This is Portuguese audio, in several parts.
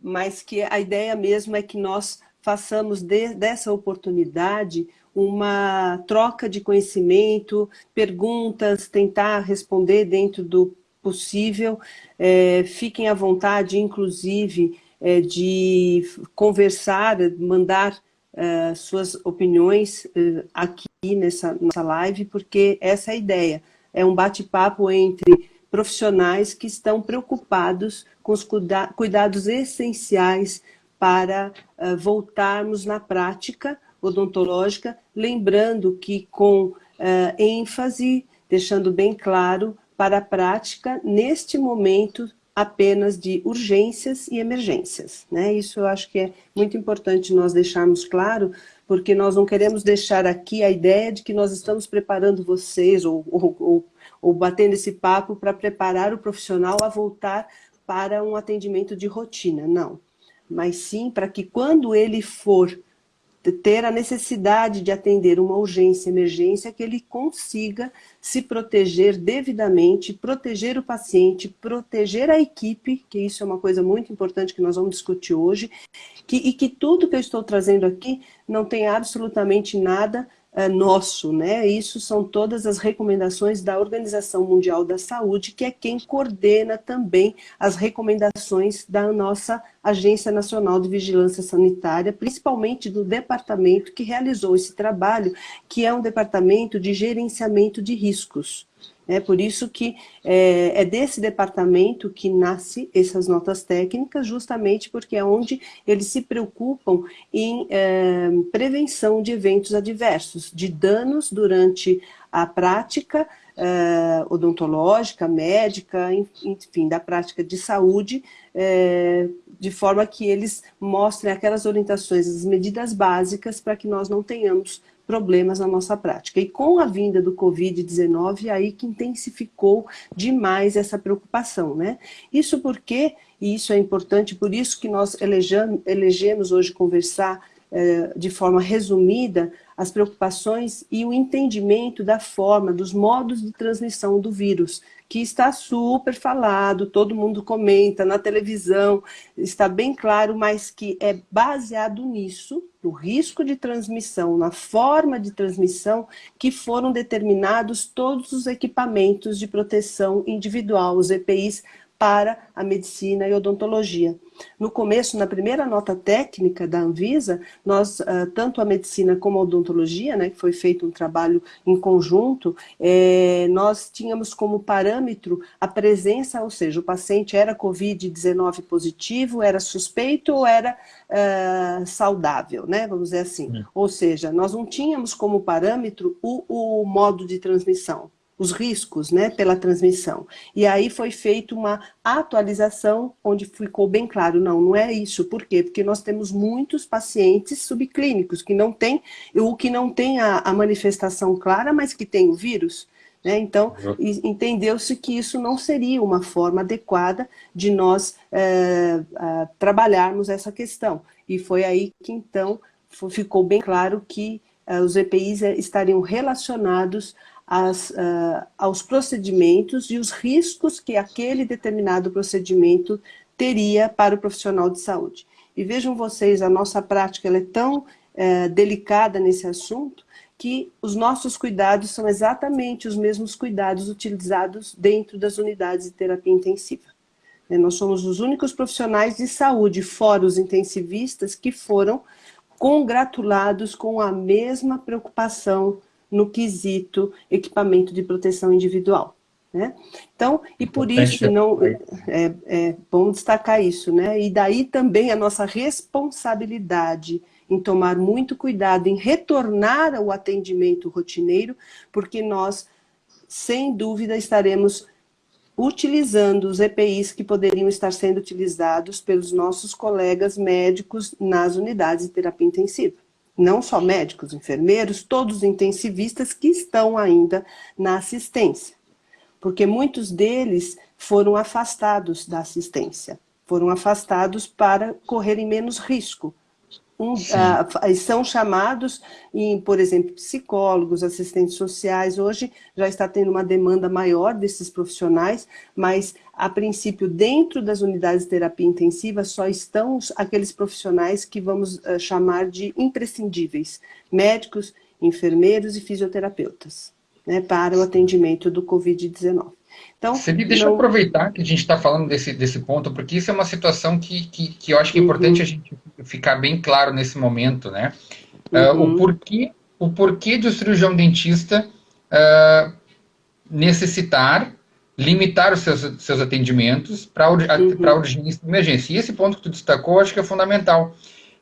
mas que a ideia mesmo é que nós façamos dessa oportunidade uma troca de conhecimento, perguntas, tentar responder dentro do possível. Fiquem à vontade, inclusive, de conversar, mandar suas opiniões aqui nessa nossa live, porque essa é a ideia. É um bate-papo entre profissionais que estão preocupados com os cuidados essenciais para voltarmos na prática odontológica, lembrando que com ênfase, deixando bem claro, para a prática, neste momento, apenas de urgências e emergências, né? Isso eu acho que é muito importante nós deixarmos claro, porque nós não queremos deixar aqui a ideia de que nós estamos preparando vocês ou batendo esse papo para preparar o profissional a voltar para um atendimento de rotina, não. Mas sim para que quando ele for ter a necessidade de atender uma urgência, emergência, que ele consiga se proteger devidamente, proteger o paciente, proteger a equipe, que isso é uma coisa muito importante que nós vamos discutir hoje, e que tudo que eu estou trazendo aqui não tem absolutamente nada nosso, né? Isso são todas as recomendações da Organização Mundial da Saúde, que é quem coordena também as recomendações da nossa Agência Nacional de Vigilância Sanitária, principalmente do departamento que realizou esse trabalho, que é um departamento de gerenciamento de riscos. É por isso que é desse departamento que nasce essas notas técnicas, justamente porque é onde eles se preocupam em prevenção de eventos adversos, de danos durante a prática odontológica, médica, enfim, da prática de saúde, de forma que eles mostrem aquelas orientações, as medidas básicas para que nós não tenhamos problemas na nossa prática. E com a vinda do Covid-19, aí que intensificou demais essa preocupação, né? Isso porque, e isso é importante, por isso que nós elegemos hoje conversar de forma resumida as preocupações e o entendimento da forma, dos modos de transmissão do vírus, que está super falado, todo mundo comenta na televisão, está bem claro, mas que é baseado nisso, no risco de transmissão, na forma de transmissão, que foram determinados todos os equipamentos de proteção individual, os EPIs, para a medicina e odontologia. No começo, na primeira nota técnica da Anvisa, nós, tanto a medicina como a odontologia, né, que foi feito um trabalho em conjunto, nós tínhamos como parâmetro a presença, ou seja, o paciente era Covid-19 positivo, era suspeito ou era saudável, né, vamos dizer assim. Ou seja, nós não tínhamos como parâmetro o modo de transmissão, os riscos, né, pela transmissão. E aí foi feita uma atualização onde ficou bem claro, não é isso. Por quê? Porque nós temos muitos pacientes subclínicos que não têm a manifestação clara, mas que tem o vírus. Né? Então, entendeu-se que isso não seria uma forma adequada de nós trabalharmos essa questão. E foi aí que, então, ficou bem claro que os EPIs estariam relacionados aos procedimentos e os riscos que aquele determinado procedimento teria para o profissional de saúde. E vejam vocês, a nossa prática ela é tão delicada nesse assunto que os nossos cuidados são exatamente os mesmos cuidados utilizados dentro das unidades de terapia intensiva. Nós somos os únicos profissionais de saúde, fora os intensivistas, que foram congratulados com a mesma preocupação no quesito equipamento de proteção individual. Né? Então, e por isso, é bom destacar isso, né? E daí também a nossa responsabilidade em tomar muito cuidado, em retornar ao atendimento rotineiro, porque nós, sem dúvida, estaremos utilizando os EPIs que poderiam estar sendo utilizados pelos nossos colegas médicos nas unidades de terapia intensiva. Não só médicos, enfermeiros, todos os intensivistas que estão ainda na assistência. Porque muitos deles foram afastados da assistência, foram afastados para correrem menos risco. Sim. São chamados, por exemplo, psicólogos, assistentes sociais. Hoje já está tendo uma demanda maior desses profissionais, mas, a princípio, dentro das unidades de terapia intensiva, só estão aqueles profissionais que vamos chamar de imprescindíveis, médicos, enfermeiros e fisioterapeutas, né, para o atendimento do Covid-19. Então, Celi, deixa eu não... aproveitar que a gente está falando desse ponto, porque isso é uma situação que eu acho que é importante a Uhum, gente ficar bem claro nesse momento, né? uhum, O porquê de o cirurgião dentista ah, necessitar limitar os seus atendimentos para uhum, urgência e emergência. E esse ponto que tu destacou, acho que é fundamental.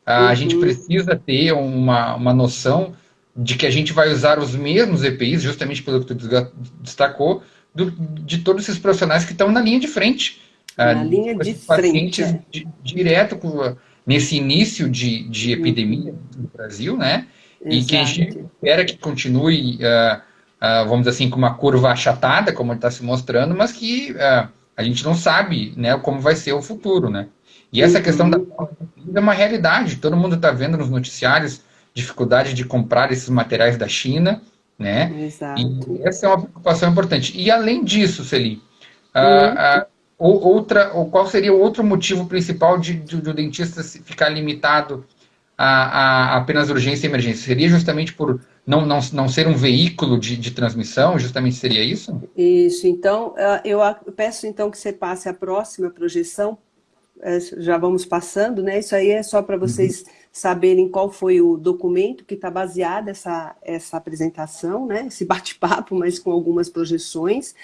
A gente uhum, precisa ter uma noção de que a gente vai usar os mesmos EPIs, justamente pelo que tu destacou, de todos esses profissionais que estão na linha de frente, na linha com de esses frente, pacientes direto nesse início de epidemia uhum, no Brasil, né? E que a gente exato. espera que continue, vamos dizer assim, com uma curva achatada, como está se mostrando, mas que a gente não sabe, né, como vai ser o futuro, né? E essa questão da Uhum, falta de comida é uma realidade. Todo mundo está vendo nos noticiários dificuldade de comprar esses materiais da China, né? E exato. essa é uma preocupação importante. E além disso, Celi, Uhum. ou qual seria o outro motivo principal de o dentista ficar limitado a apenas urgência e emergência? Seria justamente por não ser um veículo de transmissão? Justamente seria isso? Isso, então, eu peço então que você passe a próxima projeção, já vamos passando, né? Isso aí é só para Uhum. vocês saberem qual foi o documento que está baseado essa apresentação, né? Esse bate-papo, mas com algumas projeções.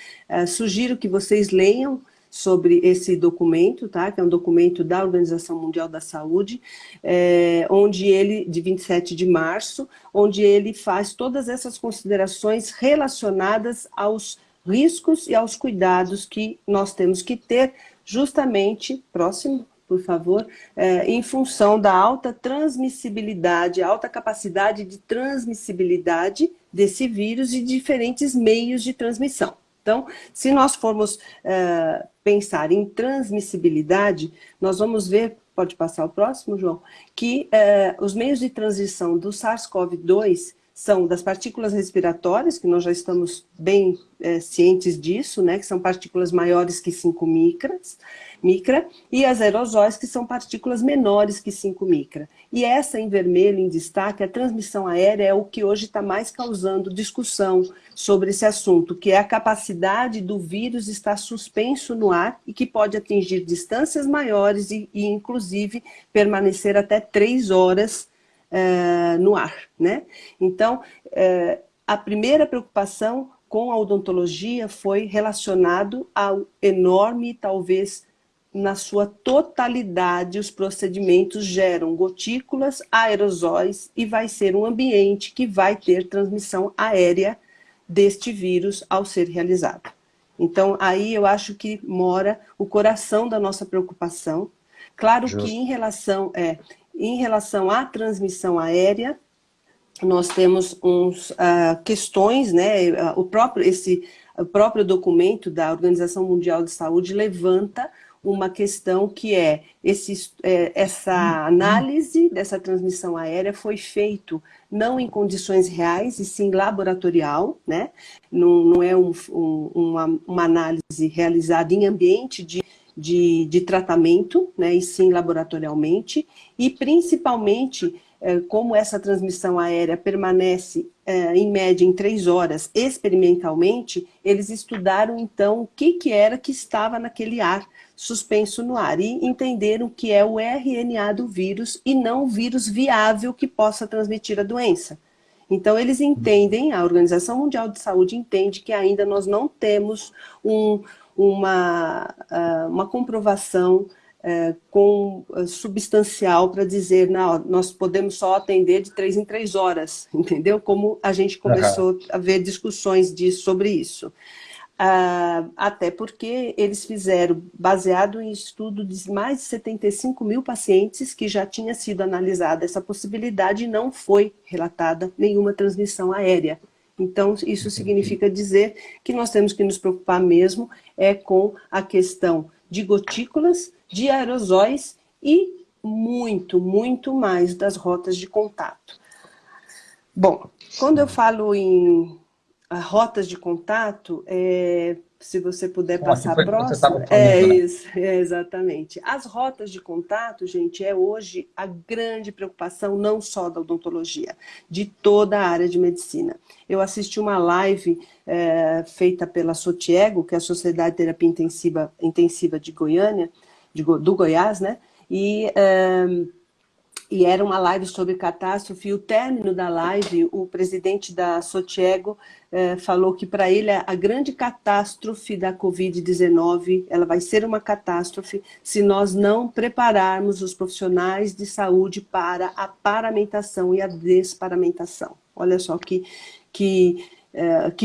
Sugiro que vocês leiam sobre esse documento, tá? Que é um documento da Organização Mundial da Saúde, onde ele, de 27 de março, onde ele faz todas essas considerações relacionadas aos riscos e aos cuidados que nós temos que ter justamente, próximo, por favor, em função da alta transmissibilidade, alta capacidade de transmissibilidade desse vírus e diferentes meios de transmissão. Então, se nós formos pensar em transmissibilidade, nós vamos ver, pode passar o próximo, João, que os meios de transmissão do SARS-CoV-2 são das partículas respiratórias, que nós já estamos bem cientes disso, né, que são partículas maiores que 5 micra, e as aerosóis, que são partículas menores que 5 micra. E essa em vermelho, em destaque, a transmissão aérea é o que hoje está mais causando discussão sobre esse assunto, que é a capacidade do vírus estar suspenso no ar e que pode atingir distâncias maiores e inclusive, permanecer até 3 horas no ar, né? Então, a primeira preocupação com a odontologia foi relacionado ao enorme, talvez na sua totalidade, os procedimentos geram gotículas, aerosóis e vai ser um ambiente que vai ter transmissão aérea deste vírus ao ser realizado. Então, aí eu acho que mora o coração da nossa preocupação. Claro que Justo. em relação à transmissão aérea, nós temos questões, né? O próprio documento da Organização Mundial de Saúde levanta uma questão que essa análise dessa transmissão aérea foi feito não em condições reais, e sim laboratorial, né? Não é uma análise realizada em ambiente de tratamento, né? E sim laboratorialmente, e principalmente como essa transmissão aérea permanece em média em 3 horas experimentalmente, eles estudaram então o que era que estava naquele ar suspenso no ar e entenderam que é o RNA do vírus e não o vírus viável que possa transmitir a doença. Então eles entendem, a Organização Mundial de Saúde entende que ainda nós não temos uma comprovação substancial para dizer, não, nós podemos só atender de 3 em 3 horas, entendeu? Como a gente Aham. começou a ver discussões sobre isso. Até porque eles fizeram, baseado em estudo de mais de 75 mil pacientes, que já tinha sido analisada essa possibilidade e não foi relatada nenhuma transmissão aérea. Então, isso significa dizer que nós temos que nos preocupar mesmo com a questão de gotículas, de aerosóis e muito mais das rotas de contato. Bom, quando eu falo em rotas de contato, se você puder passar a próxima. Isso, exatamente. As rotas de contato, gente, é hoje a grande preocupação, não só da odontologia, de toda a área de medicina. Eu assisti uma live feita pela Sotiego, que é a Sociedade de Terapia Intensiva de Goiânia, do Goiás, né? E era uma live sobre catástrofe, e o término da live, o presidente da Sotiego falou que para ele a grande catástrofe da Covid-19, ela vai ser uma catástrofe se nós não prepararmos os profissionais de saúde para a paramentação e a desparamentação. Olha só que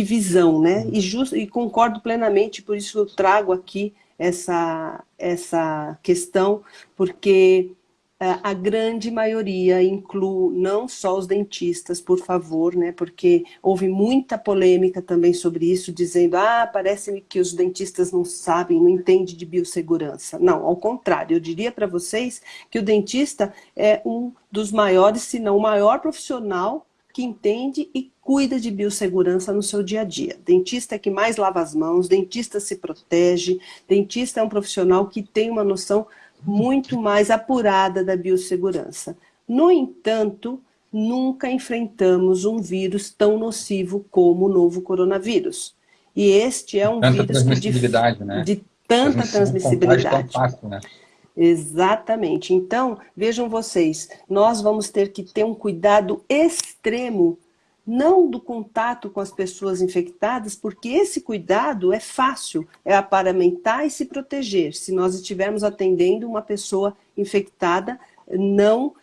visão, né? E concordo plenamente, por isso eu trago aqui essa questão, porque a grande maioria inclui não só os dentistas, por favor, né? Porque houve muita polêmica também sobre isso, dizendo, parece-me que os dentistas não sabem, não entendem de biossegurança. Não, ao contrário, eu diria para vocês que o dentista é um dos maiores, se não o maior profissional que entende e cuida de biossegurança no seu dia a dia. Dentista é que mais lava as mãos, dentista se protege, dentista é um profissional que tem uma noção muito mais apurada da biossegurança. No entanto, nunca enfrentamos um vírus tão nocivo como o novo coronavírus. E este é um vírus de tanta transmissibilidade. Tão fácil, né? Exatamente. Então, vejam vocês, nós vamos ter que ter um cuidado extremo, não do contato com as pessoas infectadas, porque esse cuidado é fácil, é aparamentar e se proteger, se nós estivermos atendendo uma pessoa infectada, não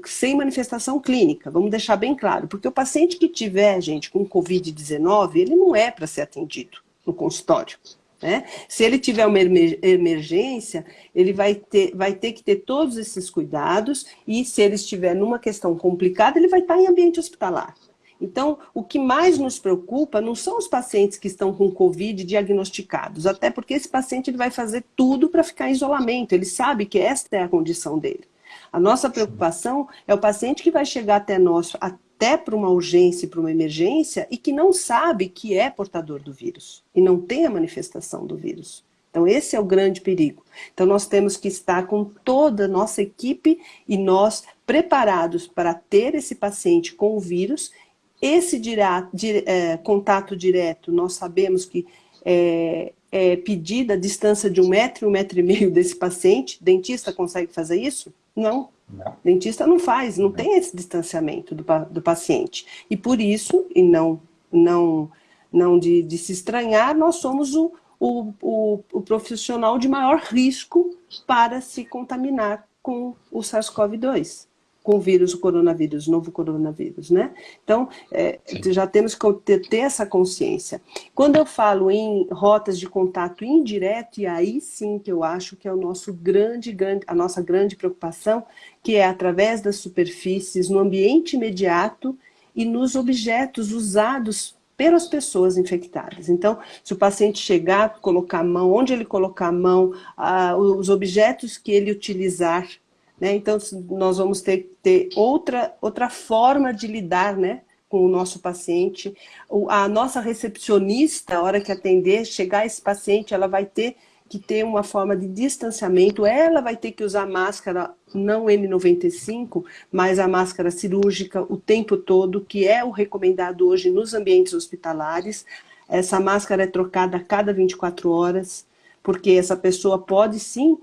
sem manifestação clínica, vamos deixar bem claro, porque o paciente que tiver, gente, com Covid-19, ele não é para ser atendido no consultório. Né? Se ele tiver uma emergência, ele vai ter que ter todos esses cuidados, e se ele estiver numa questão complicada, ele vai estar em ambiente hospitalar. Então, o que mais nos preocupa não são os pacientes que estão com Covid diagnosticados, até porque esse paciente ele vai fazer tudo para ficar em isolamento, ele sabe que esta é a condição dele. A nossa preocupação é o paciente que vai chegar até nós, até para uma urgência, para uma emergência, e que não sabe que é portador do vírus, e não tem a manifestação do vírus. Então, esse é o grande perigo. Então, nós temos que estar com toda a nossa equipe e nós preparados para ter esse paciente com o vírus. Esse contato direto, nós sabemos que é pedida a distância de 1 metro, 1,5 metro desse paciente. Dentista consegue fazer isso? Não. Dentista não faz, não tem esse distanciamento do paciente. E por isso, e não de se estranhar, nós somos o profissional de maior risco para se contaminar com o SARS-CoV-2, com o coronavírus, novo coronavírus, né? Então, já temos que ter essa consciência. Quando eu falo em rotas de contato indireto, e aí sim que eu acho que é a nossa grande preocupação, que é através das superfícies, no ambiente imediato e nos objetos usados pelas pessoas infectadas. Então, se o paciente chegar, colocar a mão, onde ele colocar a mão, os objetos que ele utilizar, né? Então, nós vamos ter outra forma de lidar, né, com o nosso paciente. A nossa recepcionista, a hora que atender, chegar esse paciente, ela vai ter que ter uma forma de distanciamento, ela vai ter que usar máscara, não N95, mas a máscara cirúrgica o tempo todo, que é o recomendado hoje nos ambientes hospitalares. Essa máscara é trocada a cada 24 horas, porque essa pessoa pode sim,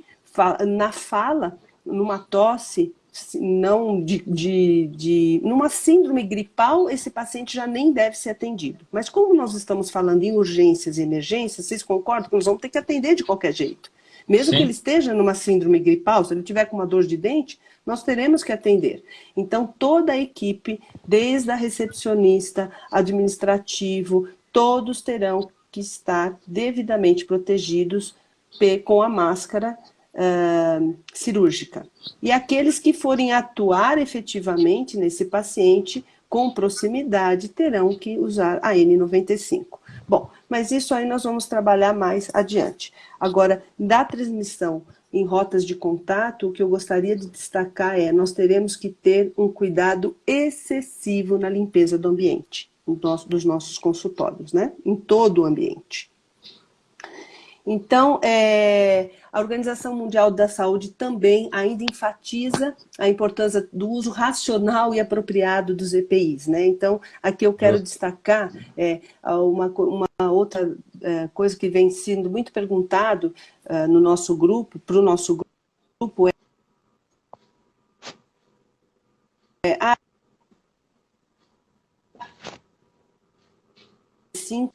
na fala, numa tosse, não numa síndrome gripal, esse paciente já nem deve ser atendido. Mas como nós estamos falando em urgências e emergências, vocês concordam que nós vamos ter que atender de qualquer jeito? Mesmo que ele esteja numa síndrome gripal, se ele tiver com uma dor de dente, nós teremos que atender. Então, toda a equipe, desde a recepcionista, administrativo, todos terão que estar devidamente protegidos com a máscara cirúrgica. E aqueles que forem atuar efetivamente nesse paciente com proximidade terão que usar a N95. Bom, mas isso aí nós vamos trabalhar mais adiante. Agora, da transmissão em rotas de contato, o que eu gostaria de destacar é, nós teremos que ter um cuidado excessivo na limpeza do ambiente, dos nossos consultórios, né? Em todo o ambiente. Então, a Organização Mundial da Saúde também ainda enfatiza a importância do uso racional e apropriado dos EPIs, né? Então, aqui eu quero destacar uma outra coisa que vem sendo muito perguntado no nosso grupo, para o nosso grupo,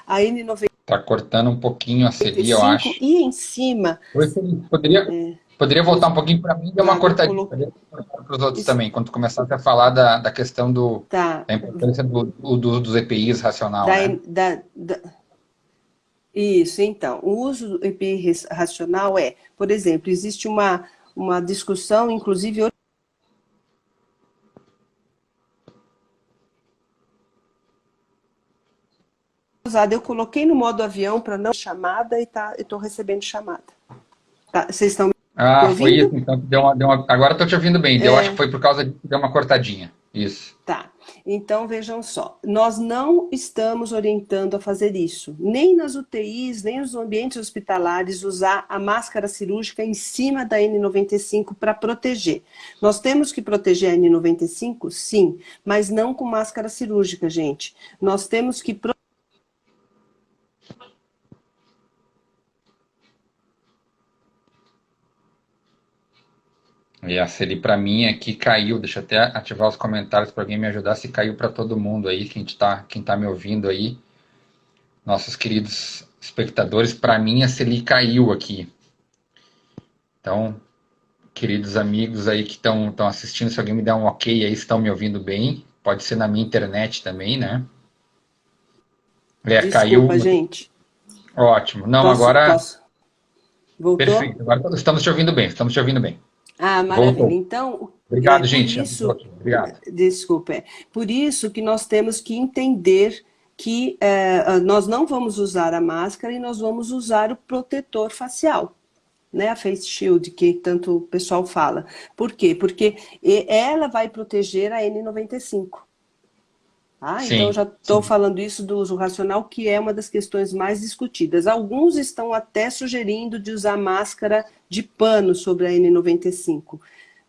a N95 Tá cortando um pouquinho a Celi, eu acho. e em cima... Oi, Celi, poderia voltar um pouquinho para mim e dar uma cortadinha para os outros também, quando começasse a falar da questão da importância dos EPIs racional, né? Isso, então, o uso do EPI racional por exemplo, existe uma discussão, inclusive, eu coloquei no modo avião para não chamada e estou recebendo chamada. Tá, vocês estão me ouvindo? Foi isso, então agora estou te ouvindo bem, eu acho que foi por causa de deu uma cortadinha, isso. Tá, então vejam só, nós não estamos orientando a fazer isso, nem nas UTIs, nem nos ambientes hospitalares, usar a máscara cirúrgica em cima da N95 para proteger. Nós temos que proteger a N95, sim, mas não com máscara cirúrgica, gente. Nós temos que E a Celi, para mim, aqui caiu. Deixa eu até ativar os comentários para alguém me ajudar se caiu para todo mundo aí, quem tá me ouvindo aí. Nossos queridos espectadores, para mim a Celi caiu aqui. Então, queridos amigos aí que estão assistindo, se alguém me der um ok aí, estão me ouvindo bem. Pode ser na minha internet também, né? Desculpa, caiu. Gente. Ótimo. Não, agora... Voltou? Perfeito. Agora estamos te ouvindo bem, Ah, maravilha. Voltou. Então, obrigado, gente. Obrigado. Desculpa. Por isso que nós temos que entender que nós não vamos usar a máscara e nós vamos usar o protetor facial, né? A face shield, que tanto o pessoal fala. Por quê? Porque ela vai proteger a N95. Então, eu já estou falando isso do uso racional, que é uma das questões mais discutidas. Alguns estão até sugerindo de usar máscara de pano sobre a N95.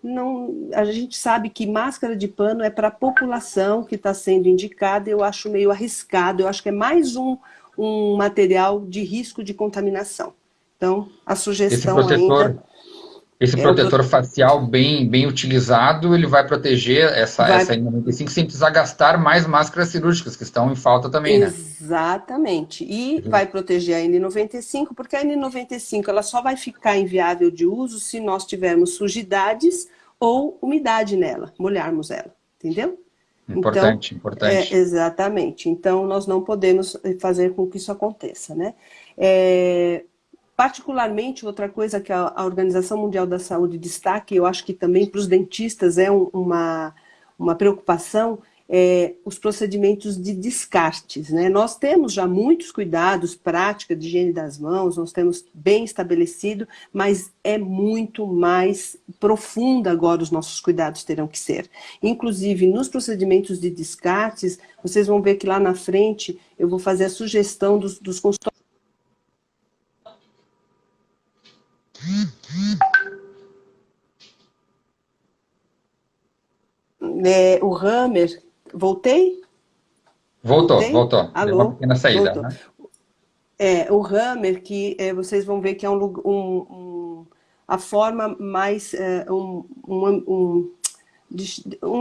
Não, a gente sabe que máscara de pano é para a população que está sendo indicada, eu acho meio arriscado, eu acho que é mais um material de risco de contaminação. Então, a sugestão Esse protetor facial bem utilizado, ele vai proteger essa N95 sem precisar gastar mais máscaras cirúrgicas, que estão em falta também, né? Exatamente. E vai proteger a N95, porque a N95 ela só vai ficar inviável de uso se nós tivermos sujidades ou umidade nela, molharmos ela, entendeu? Importante. Exatamente. Então, nós não podemos fazer com que isso aconteça, né? Particularmente, outra coisa que a Organização Mundial da Saúde destaca, e eu acho que também para os dentistas é uma preocupação, os procedimentos de descartes, né? Nós temos já muitos cuidados, prática de higiene das mãos, nós temos bem estabelecido, mas é muito mais profunda agora os nossos cuidados terão que ser. Inclusive, nos procedimentos de descartes, vocês vão ver que lá na frente eu vou fazer a sugestão dos consultórios. O Hammer, voltei? Voltou. Alô? Deu uma pequena saída. Né? O Hammer, que vocês vão ver que é a forma mais, um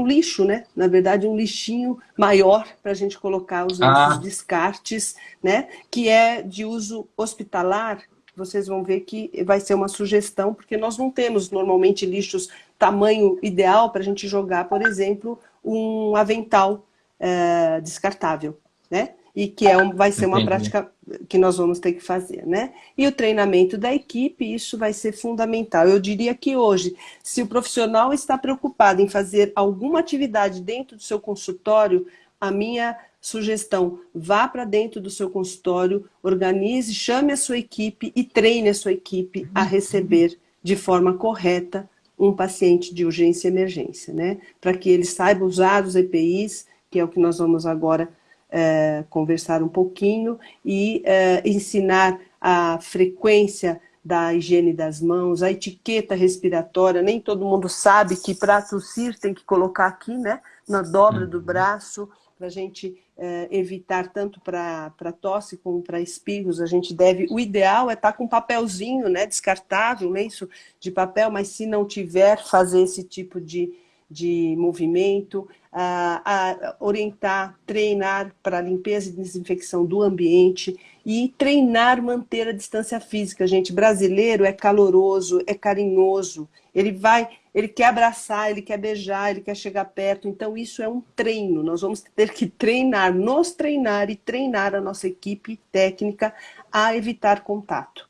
lixo, né? Na verdade, um lixinho maior para a gente colocar os nossos descartes, né? Que é de uso hospitalar. Vocês vão ver que vai ser uma sugestão, porque nós não temos normalmente lixos tamanho ideal para a gente jogar, por exemplo, um avental descartável, né? E que vai ser uma prática que nós vamos ter que fazer, né? E o treinamento da equipe, isso vai ser fundamental. Eu diria que hoje, se o profissional está preocupado em fazer alguma atividade dentro do seu consultório, a minha sugestão, vá para dentro do seu consultório, organize, chame a sua equipe e treine a sua equipe a receber de forma correta um paciente de urgência e emergência, né? Para que ele saiba usar os EPIs, que é o que nós vamos agora conversar um pouquinho, e ensinar a frequência da higiene das mãos, a etiqueta respiratória. Nem todo mundo sabe que para tossir tem que colocar aqui, né, na dobra do braço, para a gente evitar tanto para tosse como para espirros. A gente deve, o ideal é estar com um papelzinho, né, descartável, lenço de papel, mas se não tiver, fazer esse tipo de movimento, orientar, treinar para limpeza e desinfecção do ambiente e treinar, manter a distância física. Gente, brasileiro é caloroso, é carinhoso, ele quer abraçar, ele quer beijar, ele quer chegar perto, então isso é um treino, nós vamos ter que treinar, nos treinar e treinar a nossa equipe técnica a evitar contato.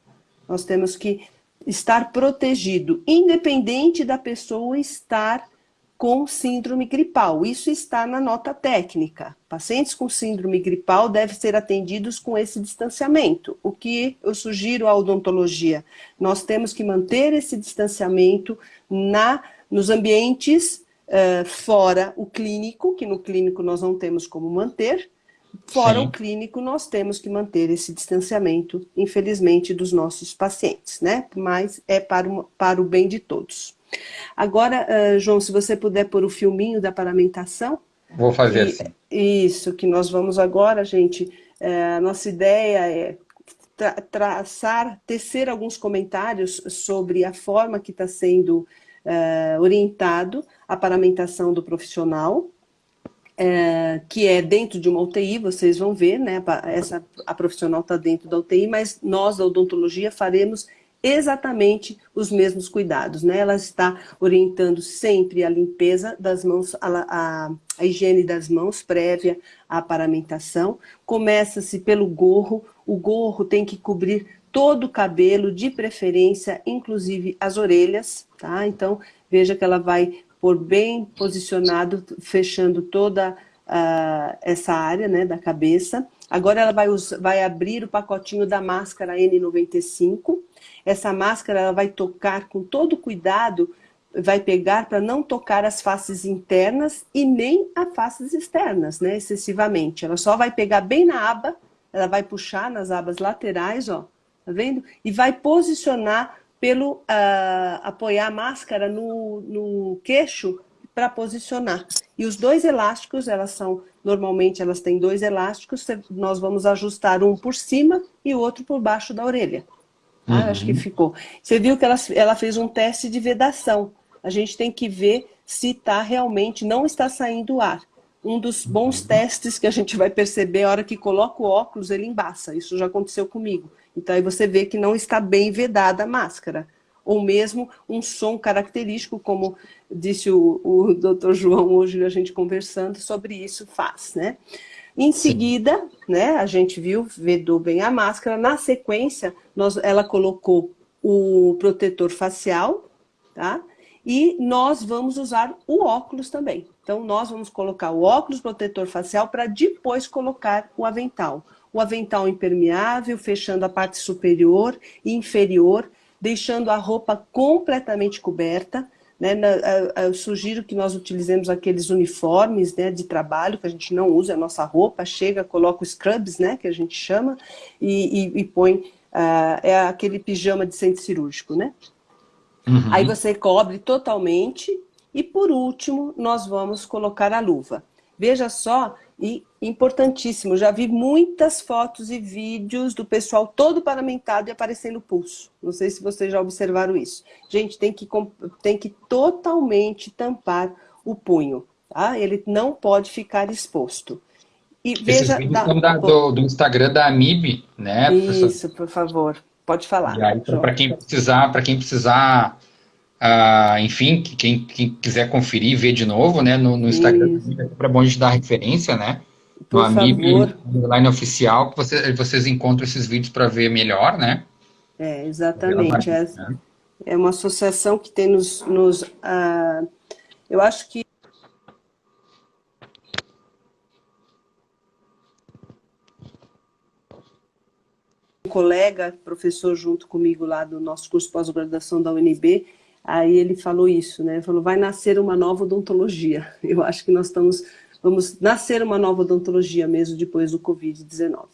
Nós temos que estar protegido, independente da pessoa estar com síndrome gripal. Isso está na nota técnica. Pacientes com síndrome gripal devem ser atendidos com esse distanciamento. O que eu sugiro à odontologia? Nós temos que manter esse distanciamento nos ambientes fora o clínico, que no clínico nós não temos como manter. Fora o clínico, nós temos que manter esse distanciamento, infelizmente, dos nossos pacientes, né? Mas é para o bem de todos. Agora, João, se você puder pôr o filminho da paramentação. Vou fazer assim. Isso, que nós vamos agora, gente, a nossa ideia é tecer alguns comentários sobre a forma que está sendo orientado a paramentação do profissional, que é dentro de uma UTI, vocês vão ver, né? A profissional está dentro da UTI, mas nós, da odontologia, faremos exatamente os mesmos cuidados, né? Ela está orientando sempre a limpeza das mãos, a higiene das mãos prévia à paramentação. Começa-se pelo gorro, o gorro tem que cobrir todo o cabelo, de preferência, inclusive as orelhas, tá? Então, veja que ela vai pôr bem posicionado, fechando toda essa área, né, da cabeça. Agora ela vai abrir o pacotinho da máscara N95. Essa máscara ela vai tocar com todo cuidado, vai pegar para não tocar as faces internas e nem as faces externas, né, excessivamente. Ela só vai pegar bem na aba, ela vai puxar nas abas laterais, ó, tá vendo? E vai posicionar apoiar a máscara no queixo para posicionar. E os dois elásticos, normalmente elas têm dois elásticos, nós vamos ajustar um por cima e o outro por baixo da orelha. Acho que ficou. Você viu que ela fez um teste de vedação. A gente tem que ver se realmente não está saindo ar. Um dos bons testes que a gente vai perceber, a hora que coloca o óculos, ele embaça. Isso já aconteceu comigo. Então aí você vê que não está bem vedada a máscara. Ou mesmo um som característico, como disse o Dr. João hoje, a gente conversando sobre isso faz, né? Em seguida, né, a gente vedou bem a máscara. Na sequência, ela colocou o protetor facial, tá? E nós vamos usar o óculos também. Então, nós vamos colocar o óculos protetor facial para depois colocar o avental. O avental impermeável, fechando a parte superior e inferior, deixando a roupa completamente coberta. Né? Eu sugiro que nós utilizemos aqueles uniformes, né, de trabalho, que a gente não usa a nossa roupa, chega, coloca o scrubs, né, que a gente chama, e põe, é aquele pijama de centro cirúrgico, né? Aí você cobre totalmente e, por último, nós vamos colocar a luva. Veja só, e importantíssimo, já vi muitas fotos e vídeos do pessoal todo paramentado e aparecendo pulso. Não sei se vocês já observaram isso. Gente, tem que totalmente tampar o punho, tá? Ele não pode ficar exposto. E Esses veja... vídeos são do Instagram da AMIB, né, professor? Isso, por favor, pode falar. E aí, para quem precisar, enfim, quem quiser conferir, ver de novo, né, no Instagram, é bom a gente dar referência, né, no Por AMIB, favor. online oficial, que vocês encontram esses vídeos para ver melhor, né? Exatamente. É uma associação que tem eu acho que colega, professor junto comigo lá do nosso curso de pós-graduação da UNB, aí ele falou isso, né? Ele falou, vai nascer uma nova odontologia. Eu acho que nós vamos nascer uma nova odontologia mesmo depois do Covid-19.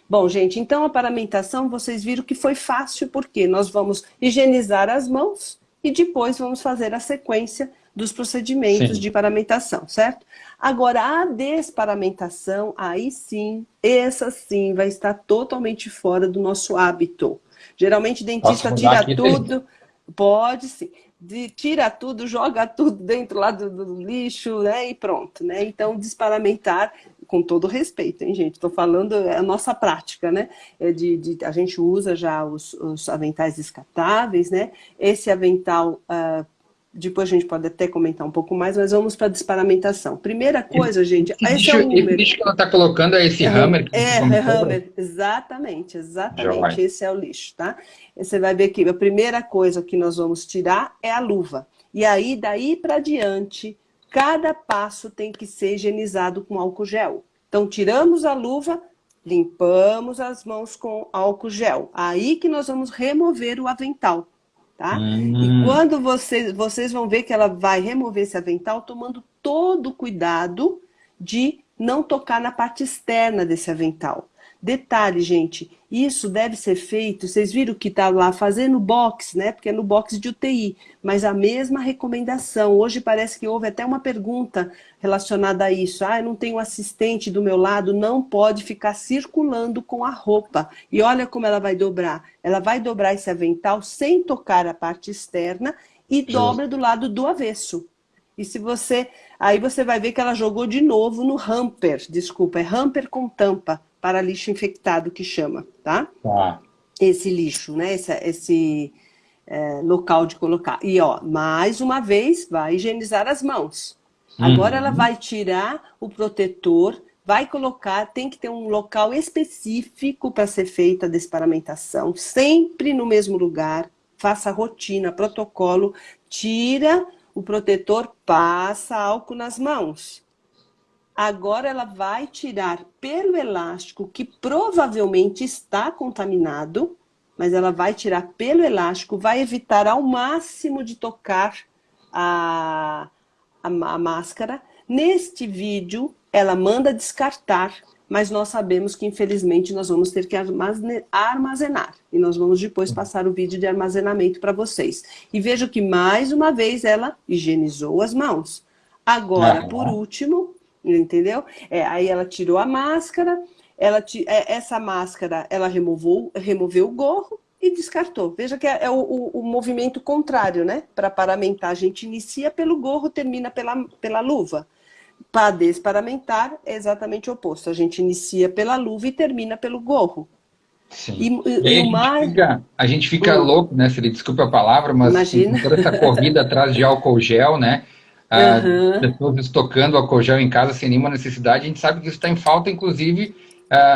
Bom, gente, então a paramentação, vocês viram que foi fácil, porque nós vamos higienizar as mãos e depois vamos fazer a sequência dos procedimentos de paramentação, certo? Agora, a desparamentação, aí sim, essa sim vai estar totalmente fora do nosso hábito. Geralmente o dentista tira tudo, pode sim, tira tudo, joga tudo dentro lá do lixo, né, e pronto, né? Então, desparamentar, com todo respeito, hein, gente? Estou falando, é a nossa prática, né? A gente usa já os aventais descartáveis, né? Esse avental, depois a gente pode até comentar um pouco mais, mas vamos para a desparamentação. Primeira coisa, gente, esse é o número. Esse lixo que ela está colocando é esse hammer? É hammer, exatamente, esse é o lixo, tá? Você vai ver que a primeira coisa que nós vamos tirar é a luva. E aí, daí para diante, cada passo tem que ser higienizado com álcool gel. Então, tiramos a luva, limpamos as mãos com álcool gel. Aí que nós vamos remover o avental, tá? E quando vocês vão ver que ela vai remover esse avental, tomando todo o cuidado de não tocar na parte externa desse avental. Detalhe, gente, isso deve ser feito, vocês viram que está lá fazendo box, né? Porque é no box de UTI, mas a mesma recomendação. Hoje parece que houve até uma pergunta relacionada a isso. Ah, eu não tenho assistente do meu lado, não pode ficar circulando com a roupa. E olha como ela vai dobrar. Ela vai dobrar esse avental sem tocar a parte externa e dobra do lado do avesso. E se você... Aí você vai ver que ela jogou de novo no hamper, desculpa, é hamper com tampa, para lixo infectado que chama, tá? Esse lixo, né? Esse local de colocar. E ó, mais uma vez, vai higienizar as mãos. Agora ela vai tirar o protetor, vai colocar, tem que ter um local específico para ser feita a desparamentação, sempre no mesmo lugar, faça rotina, protocolo, tira o protetor, passa álcool nas mãos. Agora ela vai tirar pelo elástico, que provavelmente está contaminado, mas ela vai tirar pelo elástico, vai evitar ao máximo de tocar a máscara. Neste vídeo, ela manda descartar, mas nós sabemos que, infelizmente, nós vamos ter que armazenar. E nós vamos depois passar o vídeo de armazenamento para vocês. E vejo que, mais uma vez, ela higienizou as mãos. Agora, por último, entendeu? Aí ela tirou a máscara, essa máscara, ela removeu o gorro e descartou. Veja que é o movimento contrário, né? Para paramentar, a gente inicia pelo gorro, termina pela luva. Para desparamentar, é exatamente o oposto. A gente inicia pela luva e termina pelo gorro. Sim. A gente fica louco, né, Felipe? Desculpa a palavra, mas com toda essa corrida atrás de álcool gel, né? Pessoas estocando álcool gel em casa sem nenhuma necessidade. A gente sabe que isso está em falta, inclusive,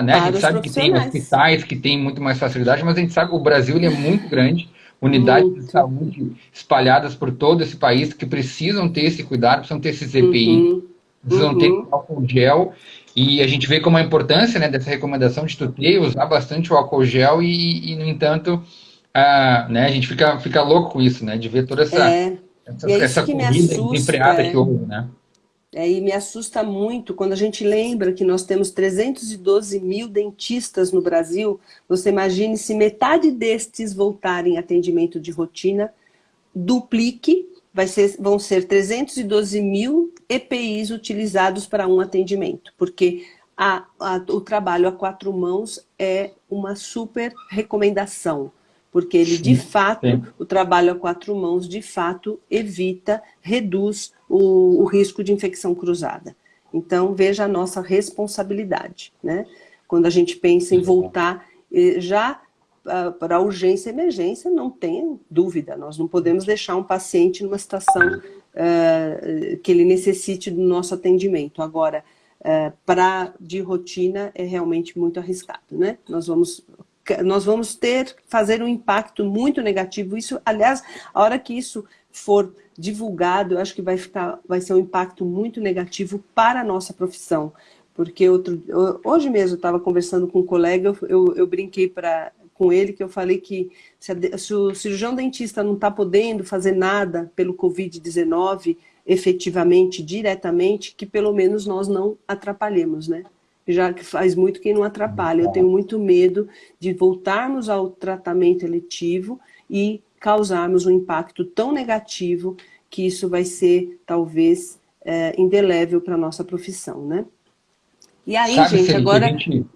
né? A gente sabe que tem hospitais que têm muito mais facilidade, mas a gente sabe que o Brasil ele é muito grande, unidades de saúde espalhadas por todo esse país que precisam ter esse cuidado, precisam ter esses EPI. Precisam ter álcool gel, e a gente vê como a importância, né, dessa recomendação de tuteio, usar bastante o álcool gel e no entanto, né, a gente fica louco com isso, né, de ver toda essa corrida desenfreada que houve, né. E me assusta muito quando a gente lembra que nós temos 312 mil dentistas no Brasil. Você imagine se metade destes voltarem a atendimento de rotina, duplique, vão ser 312 mil EPIs utilizados para um atendimento, porque o trabalho a 4 mãos é uma super recomendação, porque ele, de fato, o trabalho a 4 mãos, de fato, reduz o risco de infecção cruzada. Então, veja a nossa responsabilidade, né? Quando a gente pensa em voltar já para urgência e emergência, não tem dúvida, nós não podemos deixar um paciente numa situação que ele necessite do nosso atendimento. Agora, de rotina é realmente muito arriscado, né? Nós vamos fazer um impacto muito negativo. Isso, aliás, a hora que isso for divulgado, eu acho que vai ser um impacto muito negativo para a nossa profissão. Porque hoje mesmo eu estava conversando com um colega, eu brinquei com ele que eu falei que se o cirurgião dentista não está podendo fazer nada pelo Covid-19, efetivamente, diretamente, que pelo menos nós não atrapalhemos, né? Já que faz muito quem não atrapalha. Eu tenho muito medo de voltarmos ao tratamento eletivo e causarmos um impacto tão negativo que isso vai ser, talvez, indelével para a nossa profissão, né? E aí, Sabe, gente, Celi, que a agora... gente,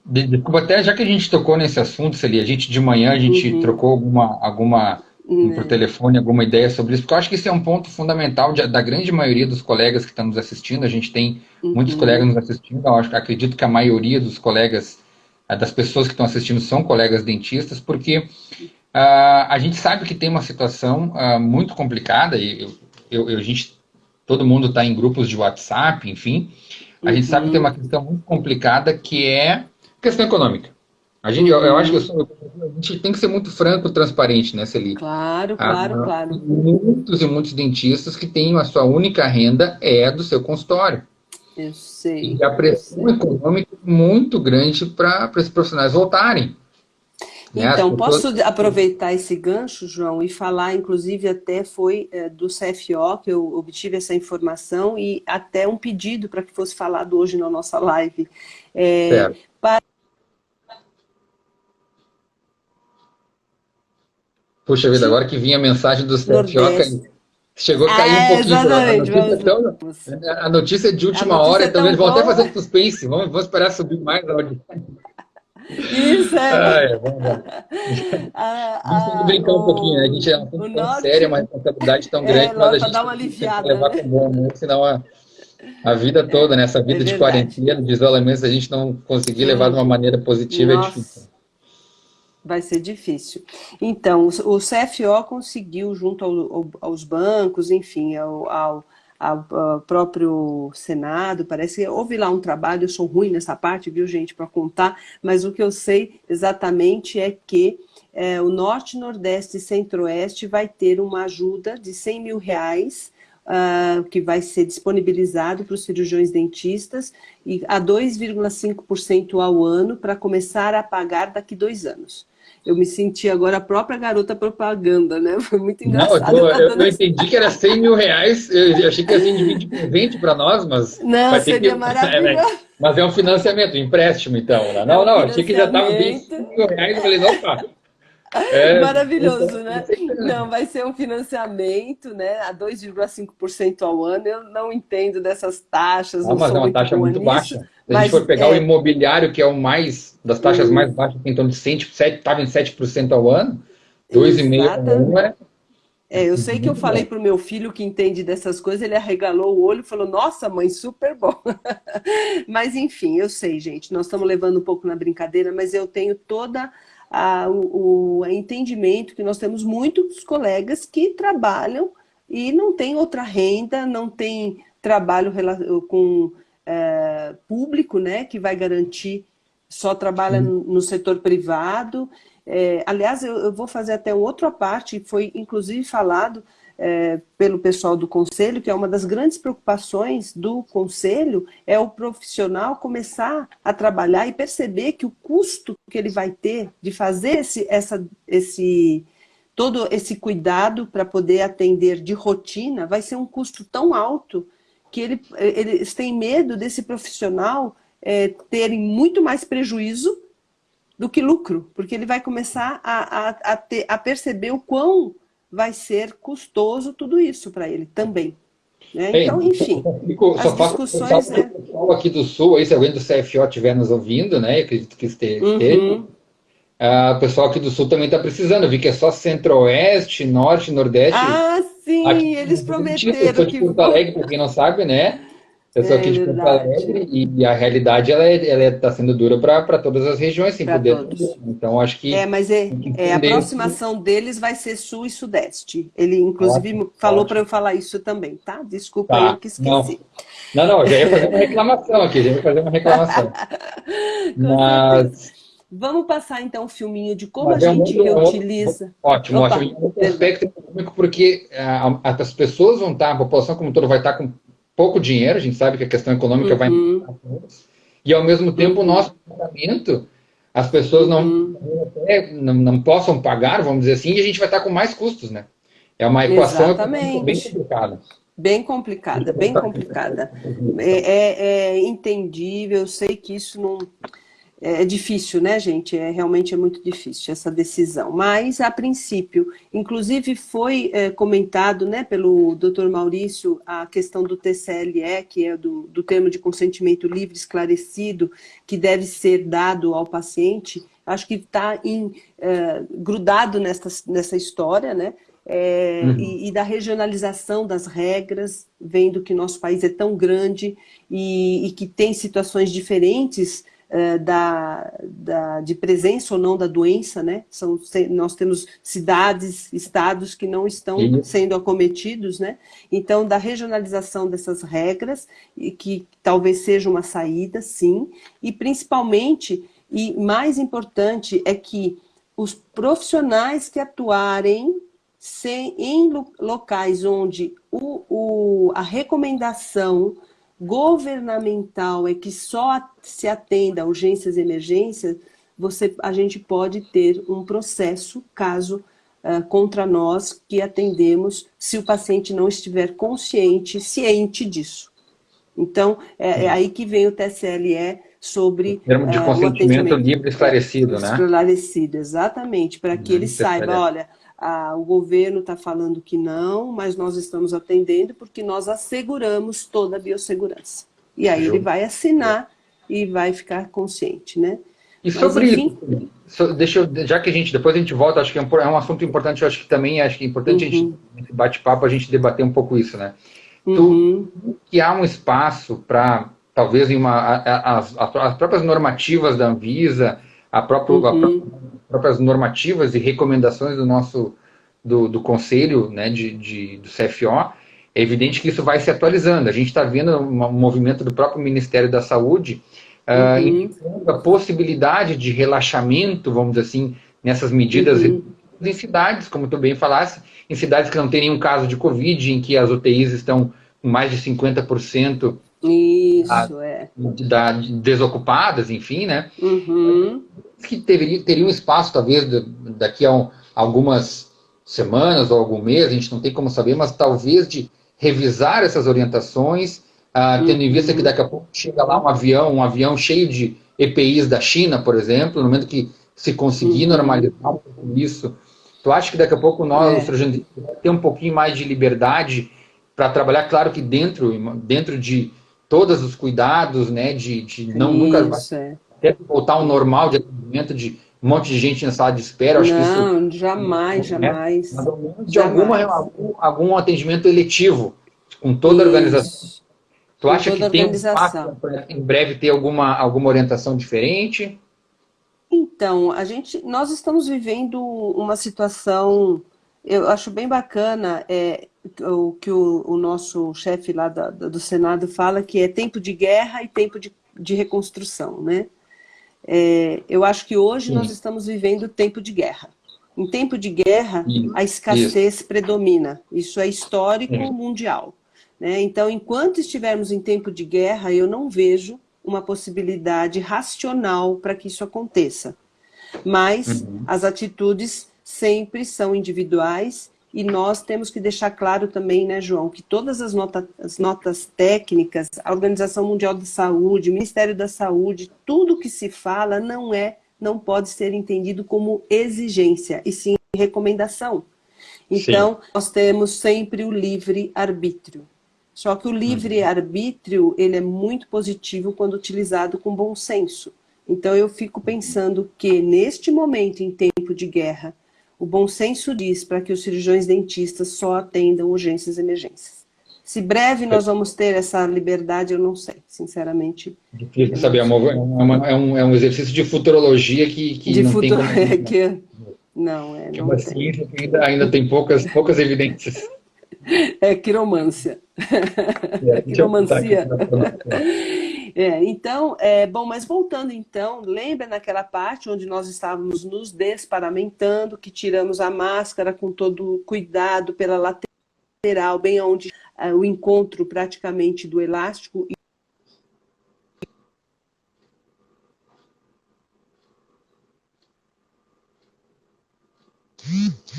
desculpa, até já que a gente tocou nesse assunto, Celi, a gente de manhã a gente trocou alguma por telefone, alguma ideia sobre isso, porque eu acho que isso é um ponto fundamental da grande maioria dos colegas que estão nos assistindo. A gente tem muitos colegas nos assistindo, eu acredito que a maioria dos colegas, das pessoas que estão assistindo são colegas dentistas, porque a gente sabe que tem uma situação muito complicada, e todo mundo está em grupos de WhatsApp, enfim. A gente sabe que tem uma questão muito complicada, que é questão econômica. Eu acho que a gente tem que ser muito franco e transparente, né, Celi? Claro. Tem muitos e muitos dentistas que têm a sua única renda do seu consultório. Eu sei. E a pressão econômica é muito grande para esses profissionais voltarem. Então, posso aproveitar esse gancho, João, e falar, inclusive, até foi do CFO que eu obtive essa informação e até um pedido para que fosse falado hoje na nossa live. Puxa vida, agora que vinha a mensagem do CFO, chegou a cair um pouquinho. A notícia é de última hora, então eles vão até fazer suspense. Vamos esperar subir mais a audiência. Isso, vamos brincar um pouquinho, né? A gente é uma coisa tão séria, uma responsabilidade tão grande, mas a gente dá uma aliviada, levar com bom, né? Senão a vida toda, né? Essa vida de quarentena, de isolamento, se a gente não conseguir levar de uma maneira positiva, é difícil. Vai ser difícil. Então, o CFO conseguiu, junto aos bancos, enfim, ao próprio Senado, parece que houve lá um trabalho. Eu sou ruim nessa parte, viu, gente, para contar, mas o que eu sei exatamente é que o Norte, Nordeste e Centro-Oeste vai ter uma ajuda de R$100 mil, que vai ser disponibilizado para os cirurgiões dentistas e a 2,5% ao ano para começar a pagar daqui 2 anos. Eu me senti agora a própria garota propaganda, né? Foi muito engraçado. Não, eu entendi que era R$100 mil, eu achei que ia ser de 20 para nós, mas... Não, seria maravilhoso. Mas é um financiamento, um empréstimo, então. Né? Não, achei que já estava R$25 mil, eu falei, opa... Maravilhoso, né? Não, vai ser um financiamento, né, a 2,5% ao ano. Eu não entendo dessas taxas. Mas é uma taxa muito baixa. Se a gente for pegar o imobiliário, que é o mais das taxas mais baixas, em torno de 7%, estava em 7% ao ano, 2,5% ao ano eu sei que eu falei para o meu filho que entende dessas coisas, ele arregalou o olho e falou, nossa, mãe, super bom. Mas, enfim, eu sei, gente, nós estamos levando um pouco na brincadeira, mas eu tenho toda o entendimento que nós temos muitos colegas que trabalham e não tem outra renda, não tem trabalho com público, né, que vai garantir, só trabalha no setor privado. Aliás, eu vou fazer até outra parte, foi inclusive falado pelo pessoal do Conselho, que é uma das grandes preocupações do Conselho, é o profissional começar a trabalhar e perceber que o custo que ele vai ter de fazer todo esse cuidado para poder atender de rotina vai ser um custo tão alto que eles têm medo desse profissional terem muito mais prejuízo do que lucro, porque ele vai começar a perceber o quão vai ser custoso tudo isso para ele também. Né? Então, enfim, as discussões... O pessoal aqui do Sul, aí, se alguém do CFO estiver nos ouvindo, né, acredito que esteja, o pessoal aqui do Sul também está precisando. Eu vi que é só Centro-Oeste, Norte, Nordeste. Sim, aqui, eles prometeram. Eu sou de Porto Alegre, para quem não sabe, né? Eu sou aqui de Porto Alegre e a realidade ela está sendo dura para todas as regiões, sem poder. Então, acho que. Mas a aproximação deles vai ser Sul e Sudeste. Ele, inclusive, falou para eu falar isso também, tá? Desculpa, eu que esqueci. Não, já ia fazer uma reclamação aqui, Mas. Vamos passar, então, o filminho de como a gente reutiliza. Ótimo. Um aspecto econômico, porque as pessoas vão estar, a população como um todo vai estar com pouco dinheiro, a gente sabe que a questão econômica vai impactar todos, e ao mesmo tempo o nosso tratamento as pessoas Uhum. não possam pagar, vamos dizer assim, e a gente vai estar com mais custos, né? É uma equação econômica bem Exatamente. complicada. Bem complicada, bem complicada. É entendível, eu sei que isso não, é difícil, né, gente? Realmente é muito difícil essa decisão. Mas, a princípio, inclusive foi comentado, né, pelo Dr. Maurício a questão do TCLE, que é do termo de consentimento livre esclarecido, que deve ser dado ao paciente. Acho que está grudado nessa história, né? Uhum. E da regionalização das regras, vendo que nosso país é tão grande e que tem situações diferentes de presença ou não da doença, né? Nós temos cidades, estados que não estão E sendo acometidos, né? Então, da regionalização dessas regras, e que talvez seja uma saída, sim, e principalmente, e mais importante, é que os profissionais que atuarem em locais onde a recomendação governamental é que só se atenda a urgências e emergências, a gente pode ter um processo, caso contra nós que atendemos, se o paciente não estiver ciente disso. Então, é aí que vem o TSLE sobre termo de o consentimento atendimento livre esclarecido, né? esclarecido, exatamente, para que ele saiba, TCLE. olha, o governo está falando que não, mas nós estamos atendendo porque nós asseguramos toda a biossegurança. E aí ele Ju. vai assinar e vai ficar consciente, né? E Mas, sobre enfim, isso, deixa eu, já que depois a gente volta, acho que é um assunto importante, eu acho que também acho que é importante a gente, uhum, nesse bate-papo, a gente debater um pouco isso, né? Tu, uhum, que há um espaço para, talvez, as próprias normativas da Anvisa, uhum, próprias normativas e recomendações do Conselho, né, do CFO, é evidente que isso vai se atualizando. A gente está vendo um movimento do próprio Ministério da Saúde uhum, indicando a possibilidade de relaxamento, vamos dizer assim, nessas medidas uhum. em cidades, como tu bem falasse, em cidades que não tem nenhum caso de Covid, em que as UTIs estão com mais de 50% Isso, é. desocupadas, enfim, né? Uhum, Que teria um espaço, talvez, daqui a algumas semanas ou algum mês, a gente não tem como saber, mas talvez de revisar essas orientações, tendo em vista que uhum, daqui a pouco chega lá um avião cheio de EPIs da China, por exemplo, no momento que se conseguir uhum. normalizar um pouco isso, tu acha que daqui a pouco nós, os É, cirurgiões, vamos ter um pouquinho mais de liberdade para trabalhar, claro que dentro de todos os cuidados, né, de não nunca isso, é. até voltar ao normal de atendimento de um monte de gente na sala de espera, acho que isso Não, jamais, né, mas jamais, ao menos de jamais. algum atendimento eletivo, com toda a organização. Isso, Tu com acha que toda a tem um espaço organização. para em breve ter alguma orientação diferente? Então, nós estamos vivendo uma situação, eu acho bem bacana, o que o nosso chefe lá do Senado fala, que é tempo de guerra e tempo de reconstrução, né? Eu acho que hoje nós Sim, estamos vivendo tempo de guerra. Em tempo de guerra, a isso. escassez predomina. Isso é histórico Sim. mundial, né? Então, enquanto estivermos em tempo de guerra, eu não vejo uma possibilidade racional para que isso aconteça. Mas Uhum. as atitudes sempre são individuais e nós temos que deixar claro também, né, João, que todas as notas técnicas, a Organização Mundial da Saúde, o Ministério da Saúde, tudo que se fala não pode ser entendido como exigência, e sim recomendação. Sim. Então, nós temos sempre o livre-arbítrio. Só que o Uhum. livre-arbítrio, ele é muito positivo quando utilizado com bom senso. Então, eu fico pensando que, neste momento, em tempo de guerra, o bom senso diz para que os cirurgiões dentistas só atendam urgências e emergências. Se breve nós vamos ter essa liberdade, eu não sei. Sinceramente, Difícil eu saber, não sei. é um exercício de futurologia que De não tem futuro, como. não, Que é não uma tem. ciência que ainda tem poucas evidências. É quiromância. É, deixa eu botar aqui Quiromancia. para nós. Então, bom, mas voltando então, lembra naquela parte onde nós estávamos nos desparamentando, que tiramos a máscara com todo o cuidado pela lateral, bem onde o encontro praticamente do elástico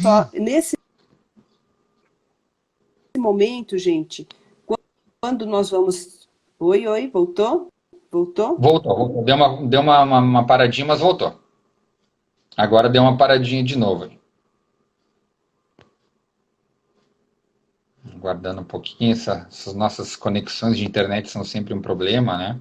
só, nesse momento, gente, quando nós vamos... Oi, voltou? Voltou? Voltou. Deu uma paradinha, mas voltou. Agora deu uma paradinha de novo. Aguardando um pouquinho, essas nossas conexões de internet são sempre um problema, né?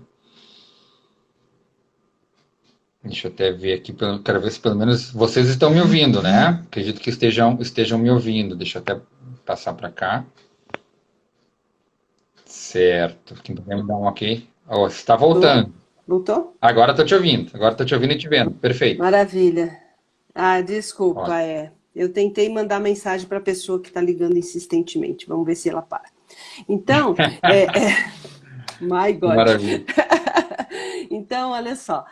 Deixa eu até ver aqui, quero ver se pelo menos vocês estão me ouvindo, né? Acredito que estejam me ouvindo. Deixa eu até passar para cá. Certo. Quem puder me dar um ok? Oh, está voltando. Voltou? Agora estou te ouvindo. Agora estou te ouvindo e te vendo. Perfeito. Maravilha. Ah, desculpa, Ótimo. Eu tentei mandar mensagem para a pessoa que está ligando insistentemente. Vamos ver se ela para. Então, my God. Maravilha. Então, olha só.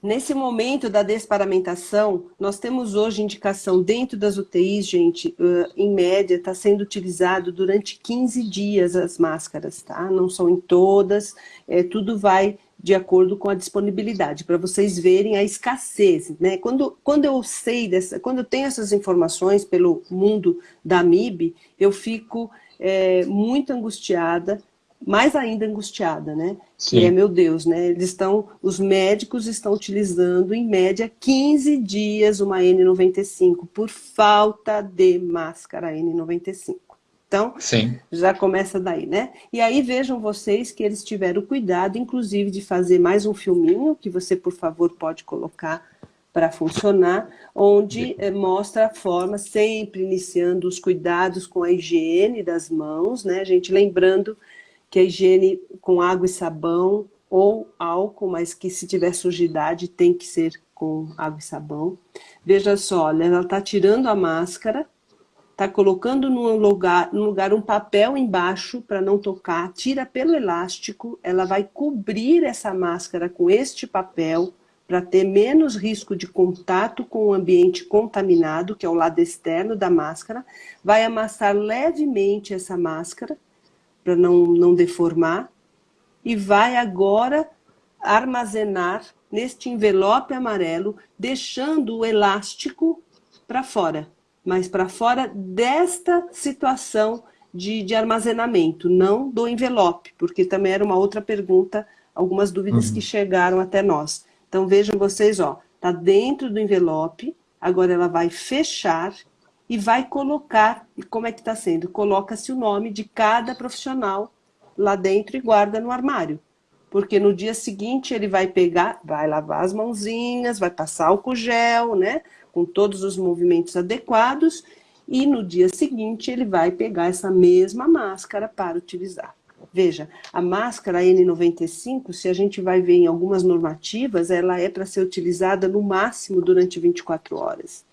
Nesse momento da desparamentação, nós temos hoje indicação dentro das UTIs, gente, em média, está sendo utilizado durante 15 dias as máscaras, tá? Não são em todas, tudo vai de acordo com a disponibilidade, para vocês verem a escassez, né? Quando eu sei quando eu tenho essas informações pelo mundo da MIB, eu fico muito angustiada, mais ainda angustiada, né? Sim. Que meu Deus, né? Os médicos estão utilizando, em média, 15 dias uma N95, por falta de máscara N95. Então, Sim. Já começa daí, né? E aí vejam vocês que eles tiveram cuidado, inclusive, de fazer mais um filminho, que você, por favor, pode colocar para funcionar, onde mostra a forma, sempre iniciando os cuidados com a higiene das mãos, né, gente? Lembrando que a higiene com água e sabão ou álcool, mas que se tiver sujidade tem que ser com água e sabão. Veja só, ela está tirando a máscara, está colocando num lugar um papel embaixo para não tocar, tira pelo elástico, ela vai cobrir essa máscara com este papel para ter menos risco de contato com o ambiente contaminado, que é o lado externo da máscara, vai amassar levemente essa máscara, para não deformar, e vai agora armazenar neste envelope amarelo, deixando o elástico para fora, mas para fora desta situação de armazenamento, não do envelope, porque também era uma outra pergunta, algumas dúvidas que chegaram até nós. Então vejam vocês, está dentro do envelope, agora ela vai fechar e vai colocar, e como é que está sendo? Coloca-se o nome de cada profissional lá dentro e guarda no armário. Porque no dia seguinte ele vai pegar, vai lavar as mãozinhas, vai passar álcool gel, né? Com todos os movimentos adequados, e no dia seguinte ele vai pegar essa mesma máscara para utilizar. Veja, a máscara N95, se a gente vai ver em algumas normativas, ela é para ser utilizada no máximo durante 24 horas.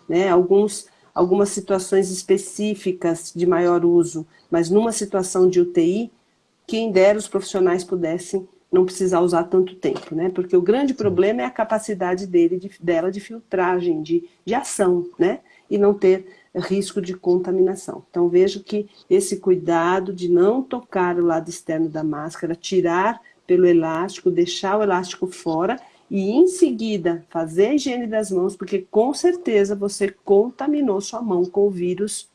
Né? Algumas situações específicas de maior uso, mas numa situação de UTI, quem dera os profissionais pudessem não precisar usar tanto tempo, né? Porque o grande problema é a capacidade dela de filtragem, de ação, né? E não ter risco de contaminação. Então vejo que esse cuidado de não tocar o lado externo da máscara, tirar pelo elástico, deixar o elástico fora, e em seguida fazer a higiene das mãos, porque com certeza você contaminou sua mão com o vírus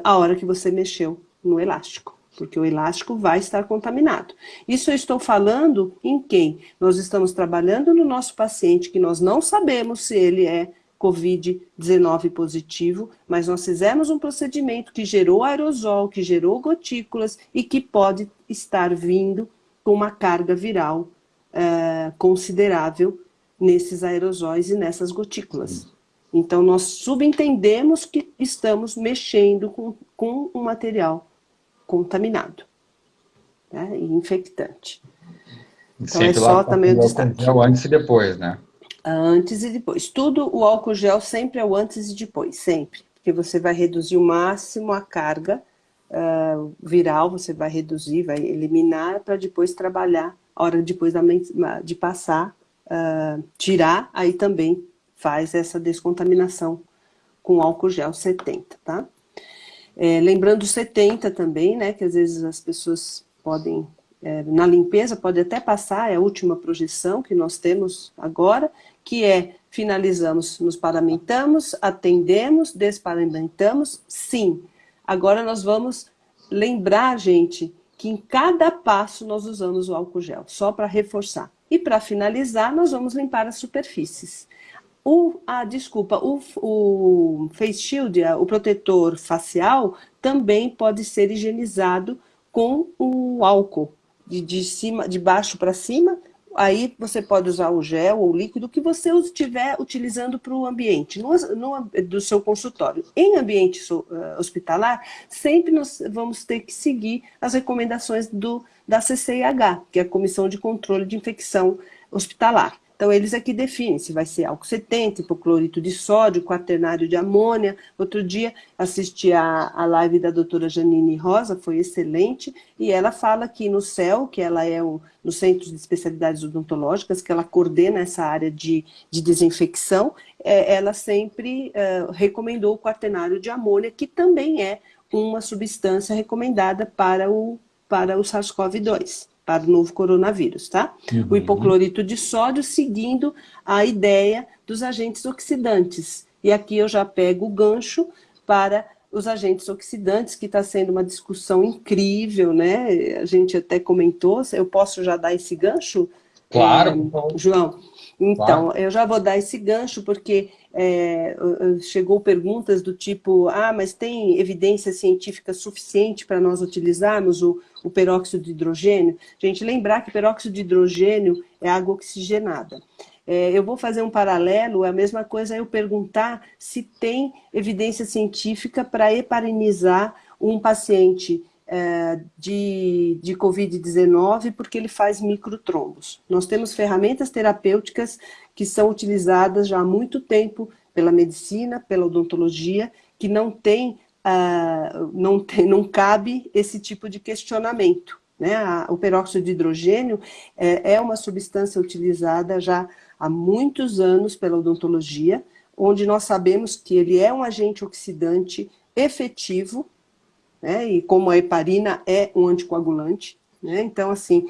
a hora que você mexeu no elástico, porque o elástico vai estar contaminado. Isso eu estou falando em quem? Nós estamos trabalhando no nosso paciente, que nós não sabemos se ele é Covid-19 positivo, mas nós fizemos um procedimento que gerou aerosol, que gerou gotículas e que pode estar vindo com uma carga viral considerável nesses aerosóis e nessas gotículas. Então, nós subentendemos que estamos mexendo com um material contaminado, né, e infectante. Então, é só também o destaque. Antes e depois, né? Antes e depois. Tudo, o álcool gel sempre é o antes e depois, sempre. Porque você vai reduzir o máximo a carga viral, você vai reduzir, vai eliminar para depois trabalhar. A hora depois de passar, tirar, aí também faz essa descontaminação com álcool gel 70, tá? Lembrando 70 também, né, que às vezes as pessoas podem na limpeza, pode até passar, é a última projeção que nós temos agora, que é: finalizamos, nos paramentamos, atendemos, desparamentamos, sim. Agora nós vamos lembrar, gente, que em cada passo nós usamos o álcool gel, só para reforçar. E para finalizar, nós vamos limpar as superfícies. O face shield, o protetor facial, também pode ser higienizado com o álcool, de baixo para cima. Aí você pode usar o gel ou o líquido que você estiver utilizando para o ambiente, do seu consultório. Em ambiente hospitalar, sempre nós vamos ter que seguir as recomendações da CCIH, que é a Comissão de Controle de Infecção Hospitalar. Então, eles aqui definem se vai ser álcool 70, hipoclorito de sódio, quaternário de amônia. Outro dia, assisti a live da doutora Janine Rosa, foi excelente, e ela fala que no CEL, que ela é no Centro de Especialidades Odontológicas, que ela coordena essa área de desinfecção, ela sempre recomendou o quaternário de amônia, que também é uma substância recomendada para o SARS-CoV-2. Para o novo coronavírus, tá? Uhum. O hipoclorito de sódio seguindo a ideia dos agentes oxidantes. E aqui eu já pego o gancho para os agentes oxidantes, que está sendo uma discussão incrível, né? A gente até comentou, eu posso já dar esse gancho? Claro. João? Então, claro. Eu já vou dar esse gancho, porque chegou perguntas do tipo: mas tem evidência científica suficiente para nós utilizarmos o peróxido de hidrogênio? Gente, lembrar que peróxido de hidrogênio é água oxigenada. Eu vou fazer um paralelo, é a mesma coisa eu perguntar se tem evidência científica para heparinizar um paciente de Covid-19, porque ele faz microtrombos. Nós temos ferramentas terapêuticas que são utilizadas já há muito tempo pela medicina, pela odontologia, que não cabe esse tipo de questionamento, né? O peróxido de hidrogênio é uma substância utilizada já há muitos anos pela odontologia, onde nós sabemos que ele é um agente oxidante efetivo, né? E como a heparina é um anticoagulante, né? Então, assim,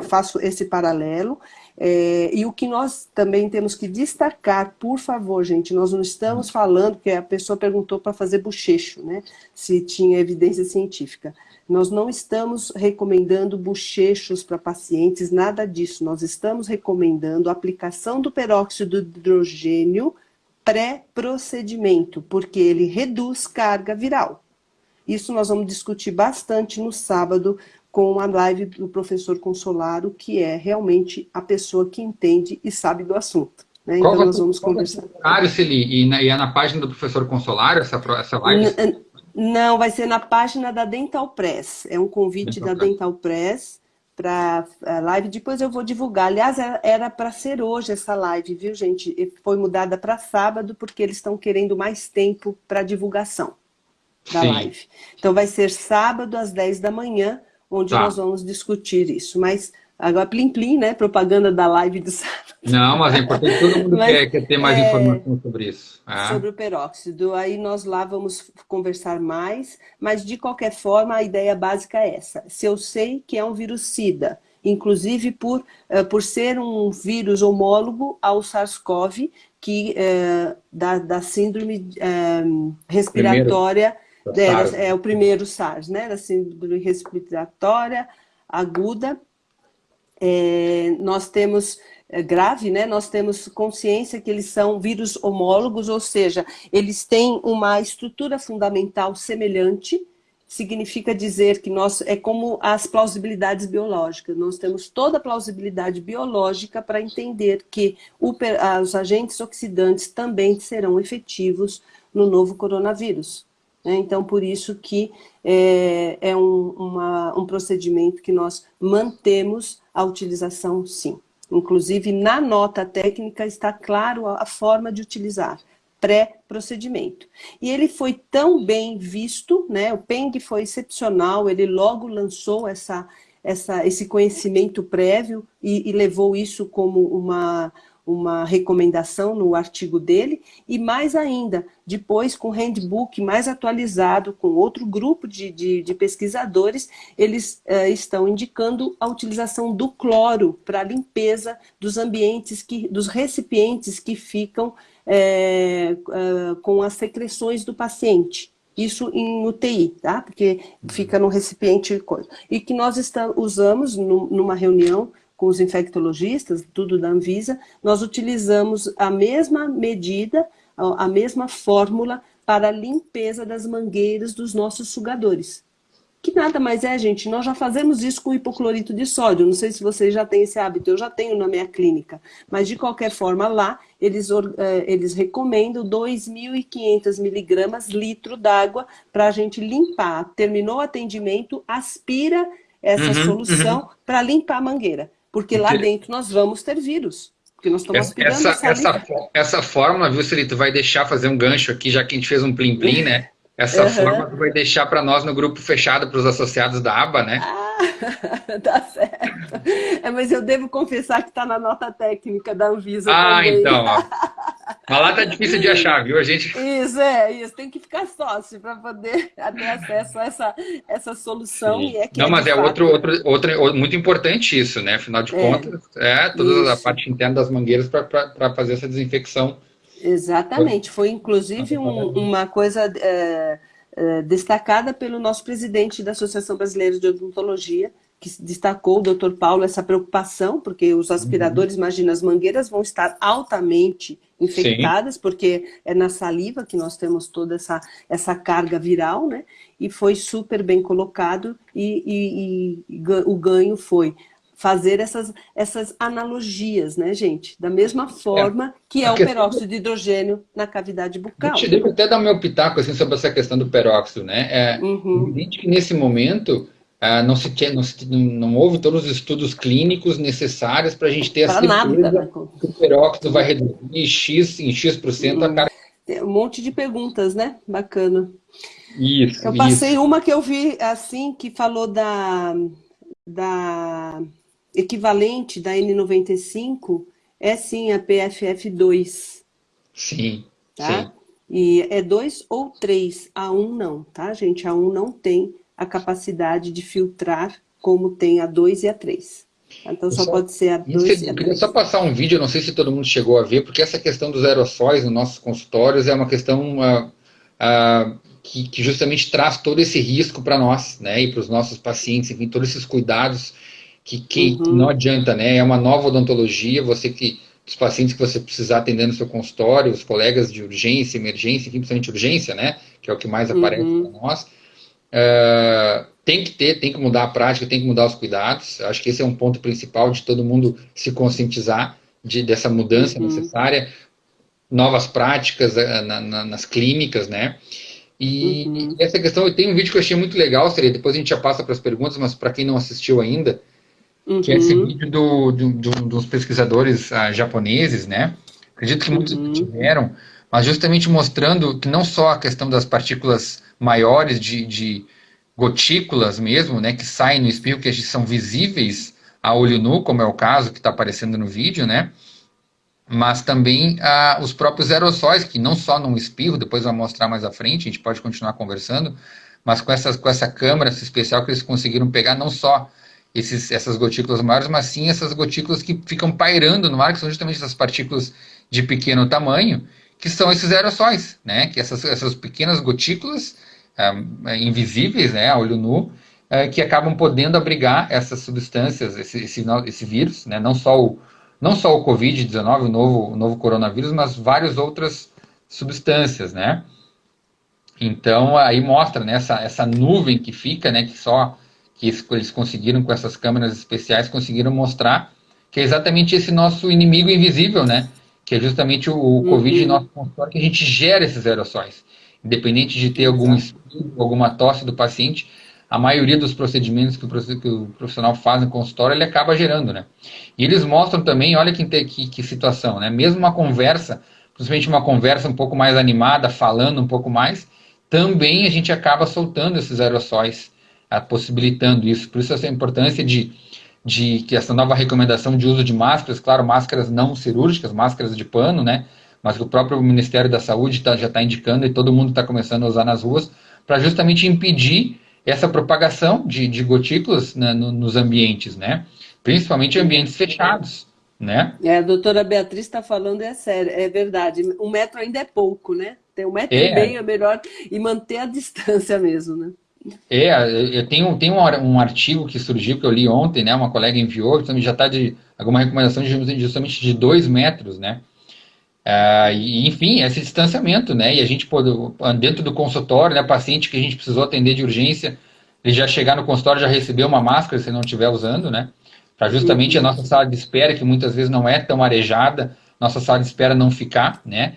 faço esse paralelo. E o que nós também temos que destacar, por favor, gente, nós não estamos falando, porque a pessoa perguntou para fazer bochecho, né? Se tinha evidência científica. Nós não estamos recomendando bochechos para pacientes, nada disso. Nós estamos recomendando a aplicação do peróxido de hidrogênio pré-procedimento, porque ele reduz carga viral. Isso nós vamos discutir bastante no sábado com a live do professor Consolaro, que é realmente a pessoa que entende e sabe do assunto, né? Então nós vamos conversar. E é na página do professor Consolaro essa live? Não, vai ser na página da Dental Press. É um convite da Dental Press para a live. Depois eu vou divulgar. Aliás, era para ser hoje essa live, viu, gente? Foi mudada para sábado porque eles estão querendo mais tempo para divulgação da live. Então vai ser sábado às 10 da manhã, onde nós vamos discutir isso. Mas agora, plim-plim, né? Propaganda da live do sábado. Não, mas é importante, todo mundo quer ter mais informação sobre isso. Sobre o peróxido. Aí nós lá vamos conversar mais, mas de qualquer forma a ideia básica é essa. Se eu sei que é um virucida, inclusive por ser um vírus homólogo ao SARS-CoV, que da síndrome respiratória, é o primeiro SARS, né? Da síndrome respiratória aguda. Nós temos grave, né? Nós temos consciência que eles são vírus homólogos, ou seja, eles têm uma estrutura fundamental semelhante. Significa dizer que é como as plausibilidades biológicas. Nós temos toda a plausibilidade biológica para entender que os agentes oxidantes também serão efetivos no novo coronavírus. Então, por isso que é um procedimento que nós mantemos a utilização, sim. Inclusive, na nota técnica está claro a forma de utilizar, pré-procedimento. E ele foi tão bem visto, né? O Peng foi excepcional, ele logo lançou esse conhecimento prévio e levou isso como uma recomendação no artigo dele, e mais ainda, depois com o handbook mais atualizado, com outro grupo de pesquisadores, eles estão indicando a utilização do cloro para a limpeza dos ambientes, dos recipientes que ficam com as secreções do paciente. Isso em UTI, tá? Porque fica no recipiente. E que nós usamos numa reunião com os infectologistas, tudo da Anvisa, nós utilizamos a mesma medida, a mesma fórmula para a limpeza das mangueiras dos nossos sugadores. Que nada mais é, gente, nós já fazemos isso com hipoclorito de sódio, não sei se vocês já têm esse hábito, eu já tenho na minha clínica, mas de qualquer forma lá, eles recomendam 2.500 miligramas litro d'água para a gente limpar. Terminou o atendimento, aspira essa solução para limpar a mangueira, porque lá dentro nós vamos ter vírus. Porque nós estamos aspirando essa fórmula, viu, Celito, vai deixar fazer um gancho aqui, já que a gente fez um plim-plim, né? Essa forma vai deixar para nós no grupo fechado para os associados da aba, né? Tá certo. Mas eu devo confessar que está na nota técnica da Anvisa também. Então, ó. Mas lá tá difícil de achar, viu? A gente... Isso. Tem que ficar sócio para poder ter acesso a essa solução. E não, mas é outro muito importante isso, né? Afinal de contas, toda a parte interna das mangueiras para fazer essa desinfecção. Exatamente, foi inclusive uma coisa destacada pelo nosso presidente da Associação Brasileira de Odontologia, que destacou, o Dr. Paulo, essa preocupação, porque os aspiradores, imagina, as mangueiras vão estar altamente infectadas, porque é na saliva que nós temos toda essa carga viral, né? E foi super bem colocado e o ganho foi fazer essas analogias, né, gente? Da mesma forma que é o peróxido de hidrogênio na cavidade bucal. Deixa eu até dar o meu pitaco assim, sobre essa questão do peróxido, né? Evidente que nesse momento não houve todos os estudos clínicos necessários para a gente ter a certeza que o peróxido vai reduzir em X% a carga. Tem um monte de perguntas, né? Bacana. Isso. Eu passei uma que eu vi assim, que falou da equivalente da N95 é sim a PFF2. Sim, tá? Sim. E é 2 ou 3, a 1 não, tá, gente? A 1 não tem a capacidade de filtrar como tem a 2 e a 3. Então só pode ser a 2 e a 3. Eu queria só passar um vídeo, não sei se todo mundo chegou a ver, porque essa questão dos aerossóis nos nossos consultórios é uma questão que justamente traz todo esse risco para nós, né? E para os nossos pacientes, enfim, todos esses cuidados que não adianta, né? É uma nova odontologia, os pacientes que você precisar atender no seu consultório, os colegas de urgência, emergência, enfim, principalmente urgência, né? Que é o que mais aparece para nós. Tem que mudar a prática, tem que mudar os cuidados. Acho que esse é um ponto principal de todo mundo se conscientizar dessa mudança necessária, novas práticas nas clínicas, né? E essa questão, eu tenho um vídeo que eu achei muito legal, depois a gente já passa para as perguntas, mas para quem não assistiu ainda, que é esse vídeo dos pesquisadores japoneses, né? Acredito que muitos tiveram, mas justamente mostrando que não só a questão das partículas maiores de gotículas mesmo, né, que saem no espirro, que são visíveis a olho nu, como é o caso que está aparecendo no vídeo, né? Mas também os próprios aerossóis, que não só no espirro, depois vai mostrar mais à frente, a gente pode continuar conversando, mas com essa câmera especial que eles conseguiram pegar não só essas gotículas maiores, mas sim essas gotículas que ficam pairando no ar, que são justamente essas partículas de pequeno tamanho, que são esses aerossóis, né? Que essas pequenas gotículas invisíveis, né, a olho nu, que acabam podendo abrigar essas substâncias, esse vírus, né? Não só o Covid-19, o novo coronavírus, mas várias outras substâncias, né? Então, aí mostra, né, essa nuvem que fica, né, que eles conseguiram com essas câmeras especiais, conseguiram mostrar que é exatamente esse nosso inimigo invisível, né? Que é justamente o Covid em nosso consultório, que a gente gera esses aerossóis. Independente de ter algum espirro, alguma tosse do paciente, a maioria dos procedimentos que o profissional faz no consultório, ele acaba gerando, né? E eles mostram também, olha que situação, né? Mesmo uma conversa, principalmente uma conversa um pouco mais animada, falando um pouco mais, também a gente acaba soltando esses aerossóis, possibilitando isso. Por isso essa importância de de que essa nova recomendação de uso de máscaras, claro, máscaras não cirúrgicas, máscaras de pano, né? Mas que o próprio Ministério da Saúde já está indicando e todo mundo está começando a usar nas ruas, para justamente impedir essa propagação de gotículas, né, nos ambientes, né? Principalmente em ambientes fechados, né? A doutora Beatriz está falando, é sério, é verdade. 1 metro ainda é pouco, né? Tem 1 metro e meio É, é melhor e manter a distância mesmo, né? eu tenho um artigo que surgiu, que eu li ontem, né? Uma colega enviou, também já está de alguma recomendação justamente de 2 metros, né? E, enfim, esse distanciamento, né? E a gente pode, dentro do consultório, né? Paciente que a gente precisou atender de urgência, ele já chegar no consultório já receber uma máscara se não estiver usando, né? Para justamente a Uhum. nossa sala de espera, que muitas vezes não é tão arejada, nossa sala de espera não ficar, né?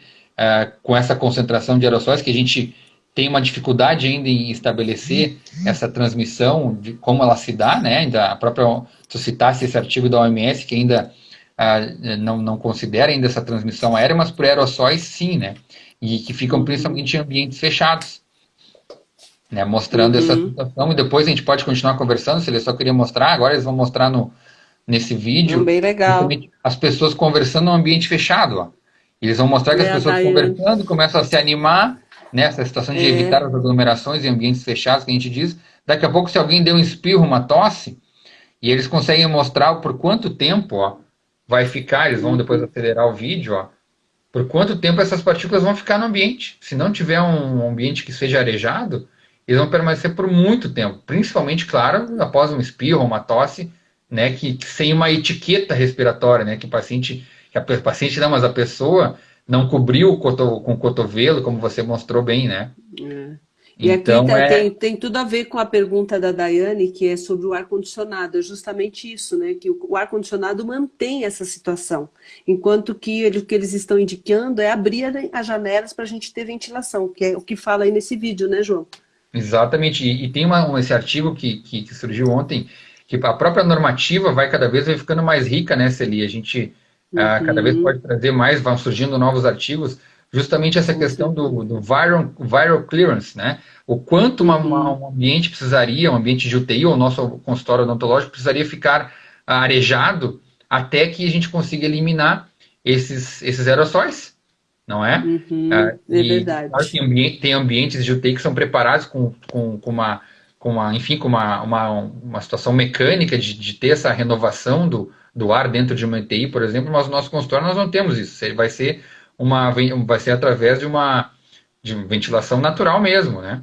Com essa concentração de aerossóis, que a gente tem uma dificuldade ainda em estabelecer essa transmissão, de como ela se dá, né? Ainda a própria, se eu citasse esse artigo da OMS, que ainda não considera ainda essa transmissão aérea, mas por aerossóis sim, né? E que ficam Uhum. principalmente em ambientes fechados, né? Mostrando essa Uhum. situação, e depois a gente pode continuar conversando, se ele só queria mostrar, agora eles vão mostrar nesse Não, vídeo, bem legal. justamente as pessoas conversando num ambiente fechado, ó. Eles vão mostrar que as É a pessoas Daiane. conversando começam a se animar, né? Essa situação de evitar É. as aglomerações em ambientes fechados, que a gente diz. Daqui a pouco, se alguém deu um espirro, uma tosse, e eles conseguem mostrar por quanto tempo, ó, vai ficar, eles vão depois Uhum. acelerar o vídeo, ó, por quanto tempo essas partículas vão ficar no ambiente. Se não tiver um ambiente que seja arejado, eles vão permanecer por muito tempo, principalmente, claro, após um espirro, uma tosse, né, que sem uma etiqueta respiratória, né, que a paciente não, mas a pessoa não cobriu com o cotovelo, como você mostrou bem, né? É. E aqui Então é tem tudo a ver com a pergunta da Daiane, que é sobre o ar-condicionado. É justamente isso, né? Que o ar-condicionado mantém essa situação. Enquanto que o que eles estão indicando é abrir as janelas para a gente ter ventilação, que é o que fala aí nesse vídeo, né, João? exatamente, e tem esse artigo que surgiu ontem, que a própria normativa vai ficando mais rica, né, Celi? A gente cada vez Uhum, pode trazer mais, vão surgindo novos artigos, justamente essa com questão certeza. do viral clearance, né? O quanto Uhum, um ambiente precisaria, um ambiente de UTI ou nosso consultório odontológico precisaria ficar arejado até que a gente consiga eliminar esses aerossóis, não é? uhum, é E claro, verdade. tem ambientes de UTI que são preparados enfim, uma situação mecânica de ter essa renovação do ar dentro de uma UTI, por exemplo, mas no nosso consultório nós não temos isso. Ele vai ser através de ventilação natural mesmo, né?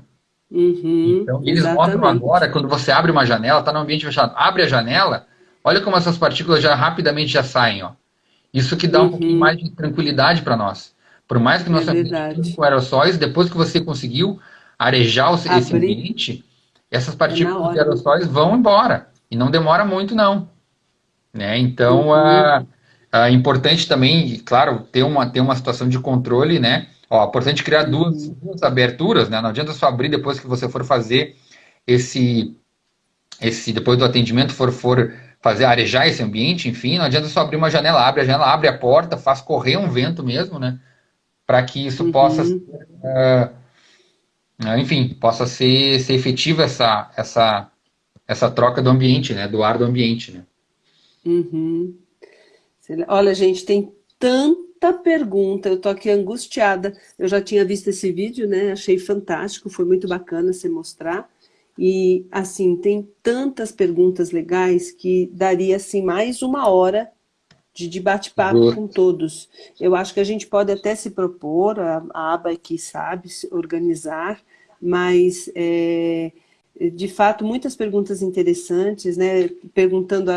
Uhum, Então, eles mostram agora, exatamente. quando você abre uma janela, está no ambiente fechado, abre a janela, olha como essas partículas já rapidamente já saem, ó. Isso que dá um pouquinho mais Uhum, de tranquilidade para nós. Por mais que é nosso ambiente esteja verdade. com aerossóis, depois que você conseguiu arejar esse Abrir ambiente, essas é na partículas de hora. aerossóis vão embora. E não demora muito, não. Né? Então, Uhum, é importante também, claro, ter uma situação de controle, né? Ó, é importante criar uhum, duas aberturas, né? Não adianta só abrir depois que você for fazer esse, depois do atendimento, for fazer arejar esse ambiente, enfim, não adianta só abrir uma janela, abre a janela, abre a porta, faz correr um vento mesmo, né? Para que isso possa, uhum, enfim, possa ser efetiva essa troca do ambiente, né? Do ar do ambiente, né? uhum. Olha, gente, tem tanta pergunta. Eu tô aqui angustiada. Eu já tinha visto esse vídeo, né? Achei fantástico, foi muito bacana você mostrar. E assim, tem tantas perguntas legais que daria assim mais 1 hora de bate-papo com todos. Eu acho que a gente pode até se propor, a aba aqui sabe, se organizar, mas de fato muitas perguntas interessantes, né? Perguntando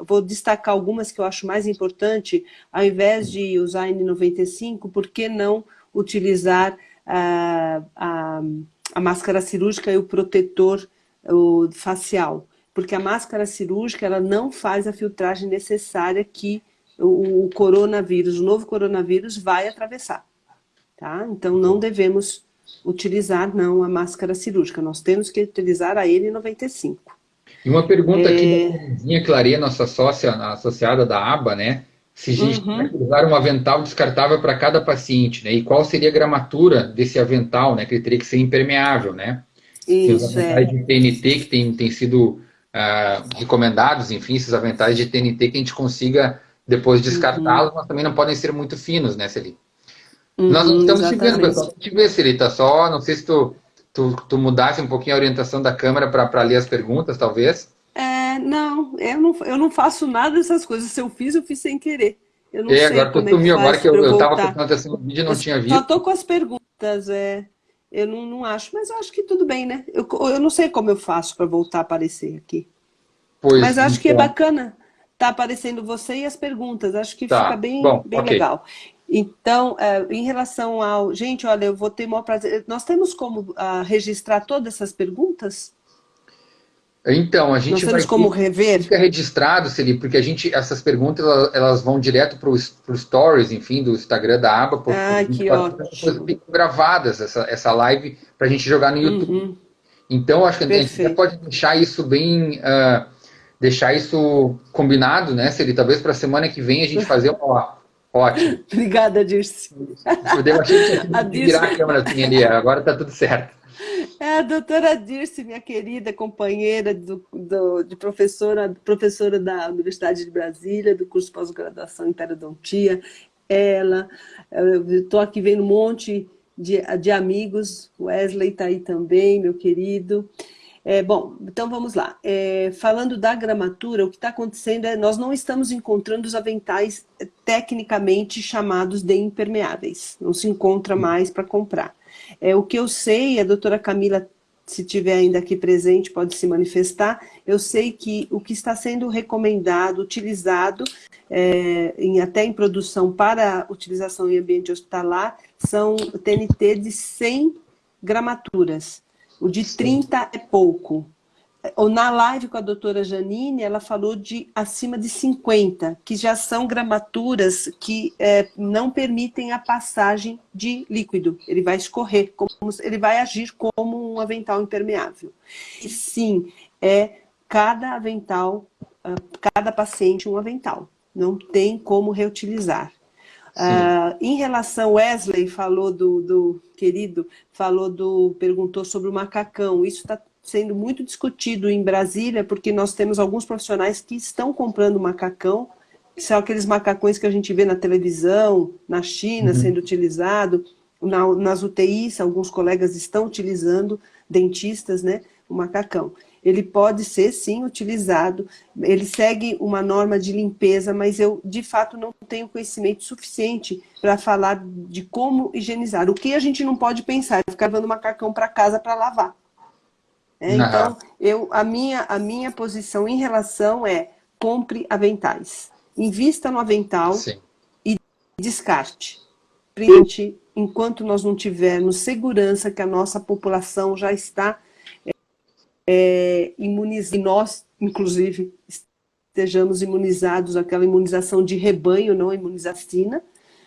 vou destacar algumas que eu acho mais importante, ao invés de usar N95, por que não utilizar a máscara cirúrgica e o protetor facial? Porque a máscara cirúrgica ela não faz a filtragem necessária que o coronavírus, o novo coronavírus vai atravessar, tá? Então não devemos utilizar não a máscara cirúrgica, nós temos que utilizar a N95. E uma pergunta aqui da Terezinha Claria, nossa sócia associada da ABA, né? Se a gente tiver Uhum, que usar um avental descartável para cada paciente, né? E qual seria a gramatura desse avental, né? Que ele teria que ser impermeável, né? Que os isso aventais é. de TNT que tem sido recomendados, enfim, esses aventais de TNT que a gente consiga depois descartá-los, mas também não podem ser muito finos, né, Celi? Nós não estamos te vendo, Exatamente. pessoal. Não te vê, Celi, tá só. Não sei se tu mudasse um pouquinho a orientação da câmera para ler as perguntas, talvez. Não, eu não faço nada dessas coisas. Se eu fiz sem querer. Eu não sei Agora tu como é que sumiu, agora faz que para eu eu tava voltar. prestando atenção no vídeo e Eu não tinha só visto. estou com as perguntas, eu não acho, mas eu acho que tudo bem, né? Eu não sei como eu faço para voltar a aparecer aqui. Pois, Mas acho que é então, bacana tá aparecendo você e as perguntas. Acho que fica tá. Bom, bem ok. legal. Então, em relação ao. Gente, olha, eu vou ter o maior prazer. Nós temos como registrar todas essas perguntas? Então, a Nós gente vai temos como ter, rever? fica registrado, Celi, porque essas perguntas, elas vão direto para o Stories, enfim, do Instagram da aba, por Ah, que 24 horas, depois ótimo. ficam gravadas essa live para a gente jogar no YouTube. Uhum, Então, acho que a gente até perfeito. pode deixar isso bem, deixar isso combinado, né, Celi? Talvez para a semana que vem a gente fazer uma. Ótimo. Obrigada, Dirce. Eu achei que tinha A que virar a Dirce, câmera assim ali, agora tá tudo certo. é a doutora Dirce, minha querida companheira de professora da Universidade de Brasília, do curso de pós-graduação em periodontia. Ela, eu estou aqui vendo um monte de amigos, o Wesley está aí também, meu querido. Bom, então vamos lá. Falando da gramatura, o que está acontecendo nós não estamos encontrando os aventais tecnicamente chamados de impermeáveis. Não se encontra mais para comprar. O que eu sei, a doutora Camila, se estiver ainda aqui presente, pode se manifestar. Eu sei que o que está sendo recomendado, utilizado, até em produção para utilização em ambiente hospitalar, são TNT de 100 gramaturas. O de Sim, 30 é pouco. Na live com a doutora Janine, ela falou de acima de 50, que já são gramaturas que não permitem a passagem de líquido. Ele vai escorrer, ele vai agir como um avental impermeável. E sim, cada avental, cada paciente um avental. Não tem como reutilizar. sim. Em relação, Wesley falou do querido, perguntou sobre o macacão. Isso está sendo muito discutido em Brasília, porque nós temos alguns profissionais que estão comprando macacão, que são aqueles macacões que a gente vê na televisão, na China Uhum. sendo utilizado, nas UTIs, alguns colegas estão utilizando, dentistas, né, o macacão. Ele pode ser, sim, utilizado, ele segue uma norma de limpeza, mas eu, de fato, não tenho conhecimento suficiente para falar de como higienizar. O que a gente não pode pensar é ficar levando macacão para casa para lavar. Aham, Então, a minha posição em relação compre aventais. Invista no avental sim, e descarte. Principalmente enquanto nós não tivermos segurança que a nossa população já está imunizada, e nós, inclusive, estejamos imunizados, aquela imunização de rebanho, não a imunização.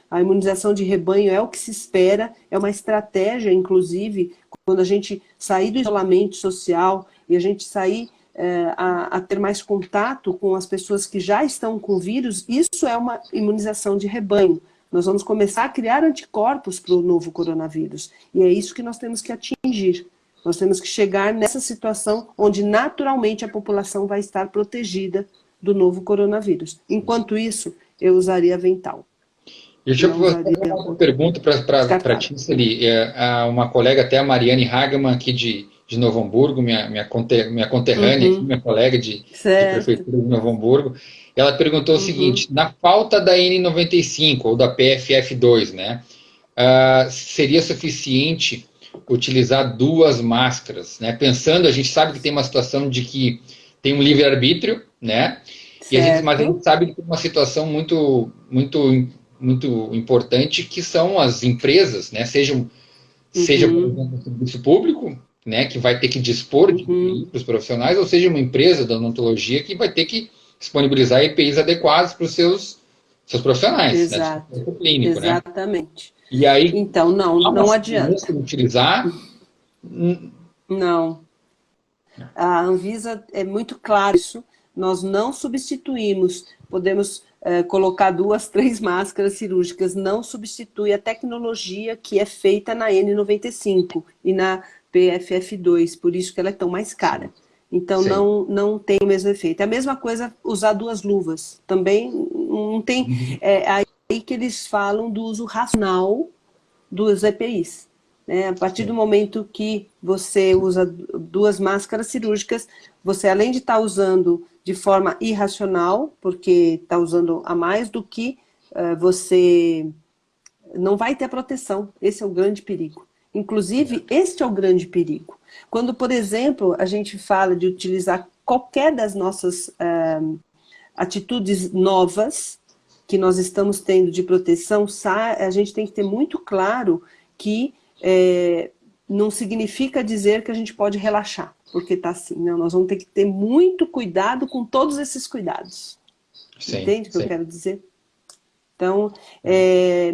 A imunização de rebanho é o que se espera, é uma estratégia, inclusive, quando a gente sair do isolamento social e a gente sair a ter mais contato com as pessoas que já estão com vírus, isso é uma imunização de rebanho. Nós vamos começar a criar anticorpos para o novo coronavírus. E é isso que nós temos que atingir. Nós temos que chegar nessa situação onde naturalmente a população vai estar protegida do novo coronavírus. sim. Enquanto isso, eu usaria avental. Deixa eu Não fazer usaria uma pergunta para descartável. ti, Celi. Uma colega, até a Mariane Hageman, aqui de Novo Hamburgo, minha conterrânea, aqui, Uhum, minha colega de certo. prefeitura de Novo Hamburgo, ela perguntou o Uhum. seguinte: na falta da N95 ou da PFF2, né, seria suficiente utilizar duas máscaras, né? Pensando, a gente sabe que tem uma situação de que tem um livre-arbítrio, né? Mas a gente Certo. sabe que tem uma situação muito importante que são as empresas, né? Seja por Uhum. exemplo, o serviço público, né? Que vai ter que dispor de Uhum. EPI para os profissionais, ou seja, uma empresa da odontologia que vai ter que disponibilizar EPIs adequados para os seus profissionais, né? Do Exato. serviço clínico, né? Exatamente. E aí, Então, não, há uma não segurança adianta. de utilizar. Não. A Anvisa é muito claro isso. Nós não substituímos. Podemos colocar duas, três máscaras cirúrgicas. Não substitui a tecnologia que é feita na N95 e na PFF2. Por isso que ela é tão mais cara. Então, Sim. não tem o mesmo efeito. É a mesma coisa usar 2 luvas. Também não tem... É aí que eles falam do uso racional dos EPIs. Né? A partir do Sim. momento que você usa 2 máscaras cirúrgicas, você, além de estar usando de forma irracional, porque está usando a mais do que você não vai ter proteção. Esse é o grande perigo. Inclusive, este é o grande perigo. Quando, por exemplo, a gente fala de utilizar qualquer das nossas atitudes novas que nós estamos tendo de proteção, a gente tem que ter muito claro que não significa dizer que a gente pode relaxar, porque está assim. Não, nós vamos ter que ter muito cuidado com todos esses cuidados. Sim, Entende o que eu sim. quero dizer? Então,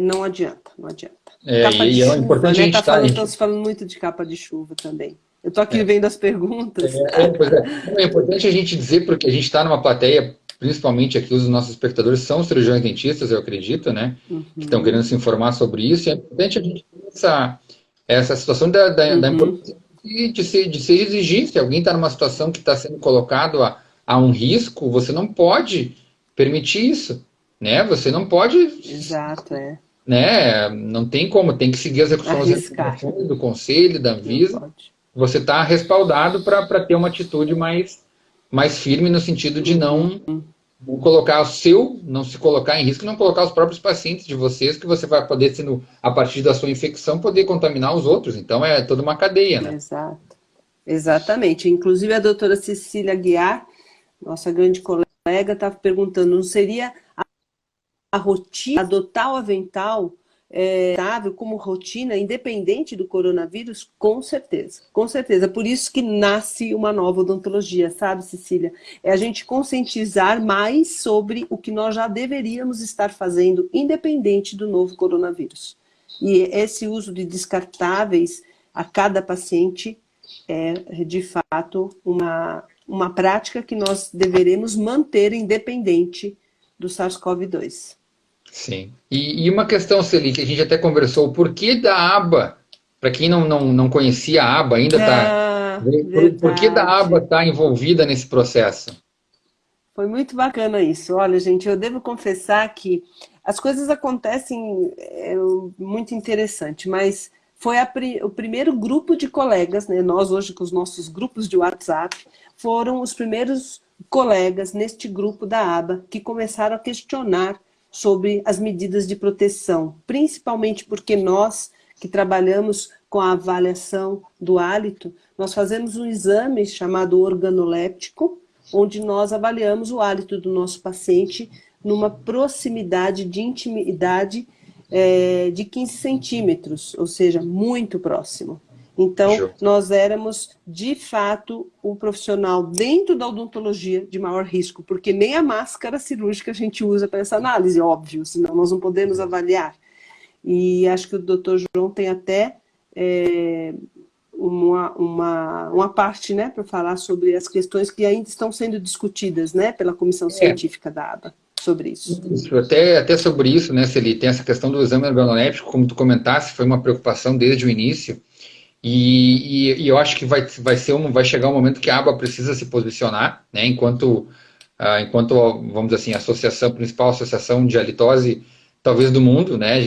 não adianta, não adianta. É, Capa de e é chuva, importante a né? gente estar... Estamos falando muito de capa de chuva também. Eu estou aqui vendo as perguntas. Pois é. Não, é importante a gente dizer, porque a gente está numa plateia, principalmente aqui os nossos espectadores são cirurgiões dentistas, eu acredito, né? Que estão querendo se informar sobre isso. E é importante a gente ter essa situação da importância de se exigir. Se alguém está numa situação que está sendo colocado a um risco, você não pode permitir isso, né? Você não pode, Exato, né? Não tem como, tem que seguir as arriscar. recomendações do Conselho, da Não Anvisa. pode. Você está respaldado para ter uma atitude mais firme no sentido de não colocar não se colocar em risco, não colocar os próprios pacientes de vocês, que você vai poder, sendo, a partir da sua infecção, poder contaminar os outros. Então é toda uma cadeia, né? Exato. Exatamente. Inclusive a doutora Cecília Guiar, nossa grande colega, estava perguntando, não seria a rotina, adotar o avental como rotina, independente do coronavírus? Com certeza, com certeza. Por isso que nasce uma nova odontologia, sabe, Cecília? É a gente conscientizar mais sobre o que nós já deveríamos estar fazendo, independente do novo coronavírus. E esse uso de descartáveis a cada paciente é, de fato, uma prática que nós deveremos manter independente do SARS-CoV-2. Sim. E uma questão, Celi, que a gente até conversou, o porquê da aba? Para quem não conhecia a aba ainda, por que da aba Verdade. está envolvida nesse processo? Foi muito bacana isso. Olha, gente, eu devo confessar que as coisas acontecem muito interessante, mas foi o primeiro grupo de colegas, né? Nós hoje com os nossos grupos de WhatsApp, foram os primeiros colegas neste grupo da aba que começaram a questionar sobre as medidas de proteção, principalmente porque nós que trabalhamos com a avaliação do hálito, nós fazemos um exame chamado organoléptico, onde nós avaliamos o hálito do nosso paciente numa proximidade de intimidade de 15 centímetros, ou seja, muito próximo. Então, nós éramos, de fato, o profissional dentro da odontologia de maior risco, porque nem a máscara cirúrgica a gente usa para essa análise, óbvio, senão nós não podemos avaliar. E acho que o doutor João tem até uma parte, né, para falar sobre as questões que ainda estão sendo discutidas, né, pela comissão científica da aba, sobre isso. Até sobre isso, né, Celi, tem essa questão do exame organoléptico, como tu comentaste, foi uma preocupação desde o início, e eu acho que vai chegar um momento que a aba precisa se posicionar, né, enquanto vamos dizer assim, a principal associação de halitose, talvez do mundo, né, a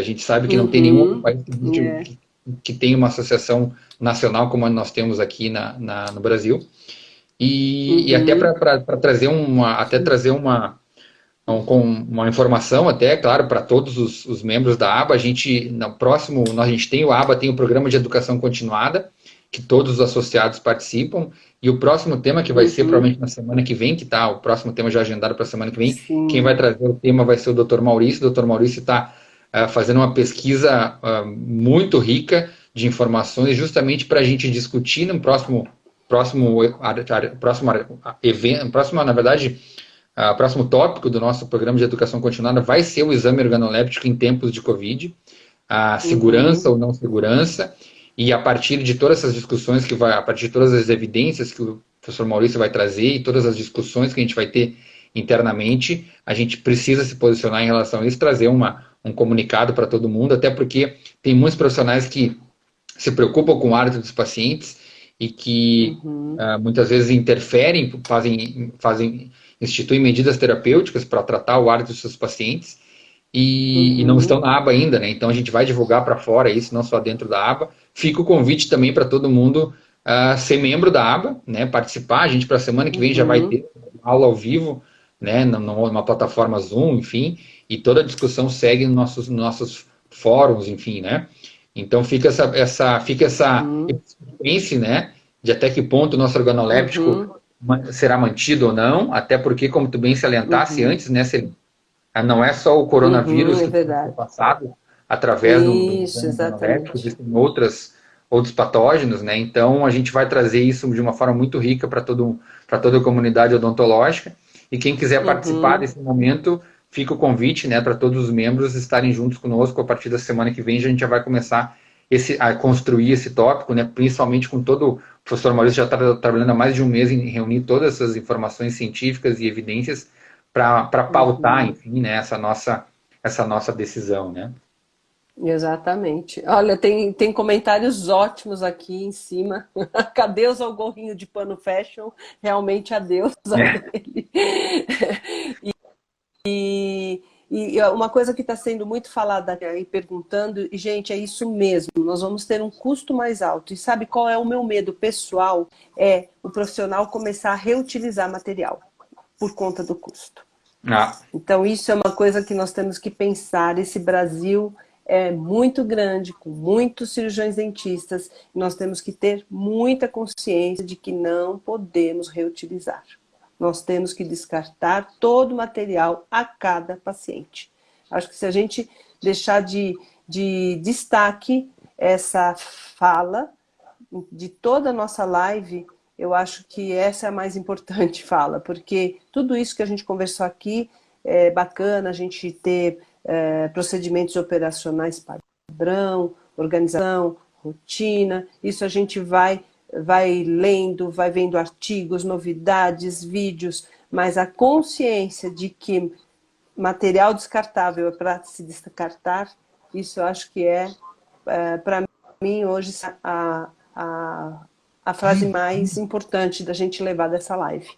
gente sabe que não tem nenhum outro país que tem uma associação nacional como nós temos aqui no Brasil, e até para trazer uma informação até, claro, para todos os membros da aba, a gente tem o aba, tem o programa de educação continuada, que todos os associados participam, e o próximo tema, que vai ser provavelmente na semana que vem, o próximo tema já agendado para a semana que vem, Sim. Quem vai trazer o tema vai ser o Dr. Maurício. O Dr. Maurício está fazendo uma pesquisa muito rica de informações, justamente para a gente discutir no próximo tópico do nosso programa de educação continuada vai ser o exame organoléptico em tempos de Covid, a segurança ou não segurança, e a partir de todas essas discussões a partir de todas as evidências que o professor Maurício vai trazer e todas as discussões que a gente vai ter internamente, a gente precisa se posicionar em relação a isso, trazer um comunicado para todo mundo, até porque tem muitos profissionais que se preocupam com o hálito dos pacientes e que muitas vezes interferem, instituem medidas terapêuticas para tratar o ar dos seus pacientes e não estão na aba ainda, né? Então a gente vai divulgar para fora isso, não só dentro da aba. Fica o convite também para todo mundo ser membro da aba, né? Participar. A gente para a semana que vem já vai ter aula ao vivo, né? Numa plataforma Zoom, enfim, e toda a discussão segue nos nossos fóruns, enfim, né? Então fica essa experiência, né? De até que ponto o nosso organoléptico será mantido ou não, até porque, como tu bem salientasse antes, né, não é só o coronavírus que foi passado através do organoléptico, existem outros patógenos, né? Então a gente vai trazer isso de uma forma muito rica para toda a comunidade odontológica. E quem quiser participar desse momento, fica o convite, né, para todos os membros estarem juntos conosco. A partir da semana que vem a gente já vai começar a construir esse tópico, né, principalmente com todo o professor Maurício já está trabalhando há mais de um mês em reunir todas essas informações científicas e evidências para pautar, enfim, né, essa nossa decisão, né? Exatamente. Olha, tem comentários ótimos aqui em cima. Adeus ao gorrinho de pano fashion. Realmente adeus a ele. E uma coisa que está sendo muito falada aí, perguntando, e gente, é isso mesmo, nós vamos ter um custo mais alto. E sabe qual é o meu medo pessoal? É o profissional começar a reutilizar material por conta do custo. Então isso é uma coisa que nós temos que pensar. Esse Brasil é muito grande, com muitos cirurgiões dentistas, e nós temos que ter muita consciência de que não podemos reutilizar. Nós temos que descartar todo o material a cada paciente. Acho que se a gente deixar de destaque essa fala de toda a nossa live, eu acho que essa é a mais importante fala, porque tudo isso que a gente conversou aqui é bacana, a gente ter procedimentos operacionais padrão, organização, rotina, isso a gente vai lendo, vai vendo artigos, novidades, vídeos, mas a consciência de que material descartável é para se descartar, isso eu acho que para mim, hoje, a frase mais importante da gente levar dessa live.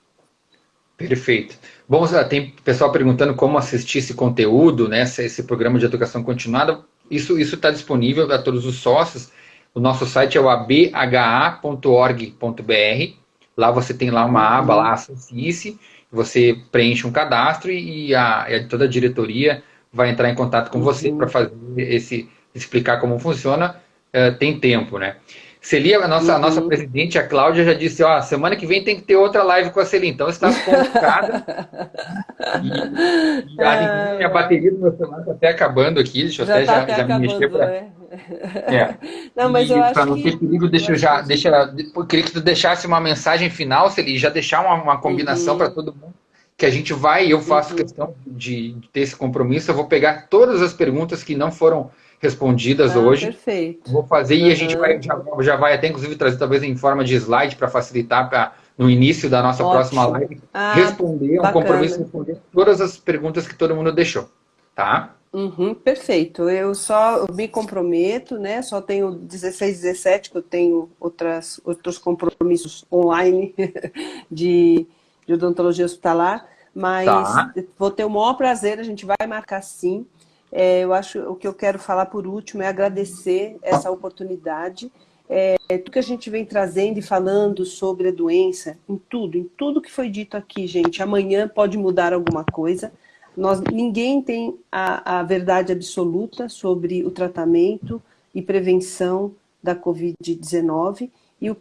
Perfeito. Bom, tem pessoal perguntando como assistir esse conteúdo, né, esse programa de educação continuada. Isso está disponível a todos os sócios. O nosso site é o abha.org.br. Lá você tem lá uma aba, lá, Associe-se, você preenche um cadastro e toda a diretoria vai entrar em contato com você para fazer explicar como funciona. Tem tempo, né? Celi, a nossa presidente, a Cláudia, já disse, semana que vem tem que ter outra live com a Celi, então está convocada. E a bateria do meu celular está até acabando aqui, deixa eu já me mexer para... Não, mas eu acho para não ter perigo, eu queria que tu deixasse uma mensagem final, Celi, já deixar uma combinação para todo mundo, que a gente eu faço questão de ter esse compromisso, eu vou pegar todas as perguntas que não foram respondidas hoje. Perfeito. Vou fazer e a gente já vai até, inclusive, trazer talvez em forma de slide para facilitar no início da nossa próxima live, responder, um compromisso de responder todas as perguntas que todo mundo deixou, tá? Perfeito. Eu me comprometo, né? Só tenho 16, 17, que eu tenho outros compromissos online de odontologia hospitalar, mas vou ter o maior prazer, a gente vai marcar sim. Eu acho o que eu quero falar por último é agradecer essa oportunidade. Tudo que a gente vem trazendo e falando sobre a doença, em tudo que foi dito aqui, gente, amanhã pode mudar alguma coisa. Ninguém tem a verdade absoluta sobre o tratamento e prevenção da Covid-19 e o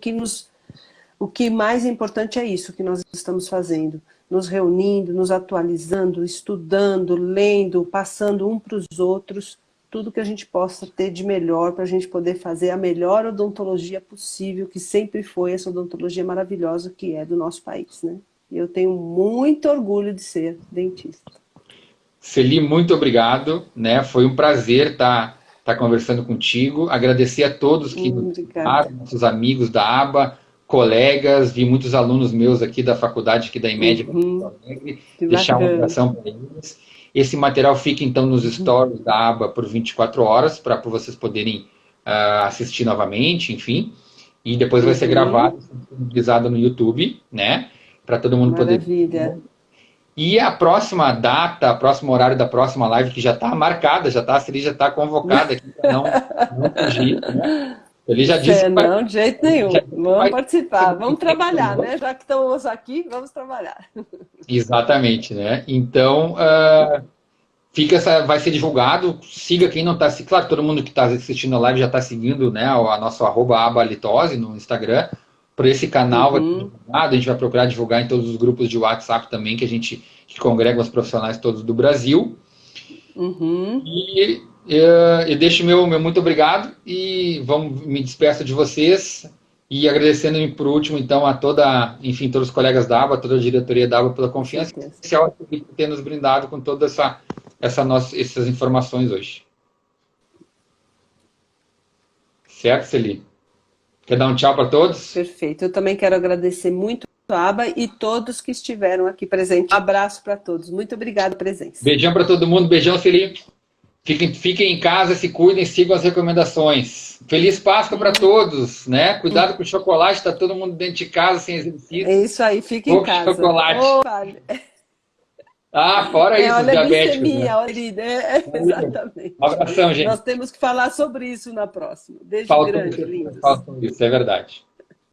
que mais importante é isso que nós estamos fazendo. Nos reunindo, nos atualizando, estudando, lendo, passando um para os outros, tudo que a gente possa ter de melhor para a gente poder fazer a melhor odontologia possível, que sempre foi essa odontologia maravilhosa que é do nosso país, né? Eu tenho muito orgulho de ser dentista. Celi, muito obrigado, né? Foi um prazer estar conversando contigo, agradecer a todos que nos visitaram, nossos amigos da aba, colegas, vi muitos alunos meus aqui da faculdade, aqui da IMED, deixar uma abração para eles. Esse material fica, então, nos stories da aba por 24 horas, para vocês poderem assistir novamente, enfim. e depois vai ser gravado, disponibilizado no YouTube, né? Para todo mundo poder. Maravilha. E a próxima data, o próximo horário da próxima live, que já está marcada, a Celi já está convocada aqui para não fugir, né? Ele já disse que Não, de jeito nenhum. Vamos participar, vamos trabalhar, né? né? Já que estamos aqui, vamos trabalhar. Exatamente, né? Então, vai ser divulgado, siga quem não está seguindo. Claro, todo mundo que está assistindo a live já está seguindo, né, a nosso @abalitose no Instagram. Por esse canal vai ser divulgado, a gente vai procurar divulgar em todos os grupos de WhatsApp também, que congrega os profissionais todos do Brasil. E eu deixo meu muito obrigado e me despeço de vocês e agradecendo por último, então, a todos os colegas da ABA, toda a diretoria da ABA pela confiança especial por ter nos brindado com toda essas informações hoje. Certo, Celi? Quer dar um tchau para todos? Perfeito. Eu também quero agradecer muito a ABA e todos que estiveram aqui presentes. Um abraço para todos. Muito obrigada pela presença. Beijão para todo mundo. Beijão, Celi. Fiquem em casa, se cuidem, sigam as recomendações. Feliz Páscoa para todos, né? Cuidado com o chocolate, está todo mundo dentro de casa sem exercício. É isso aí, fica em casa. Chocolate. Fora isso, olha diabéticos. Glicemia, né? Exatamente. Um abração, gente. Nós temos que falar sobre isso na próxima. Beijo grande, lindos. Isso é verdade.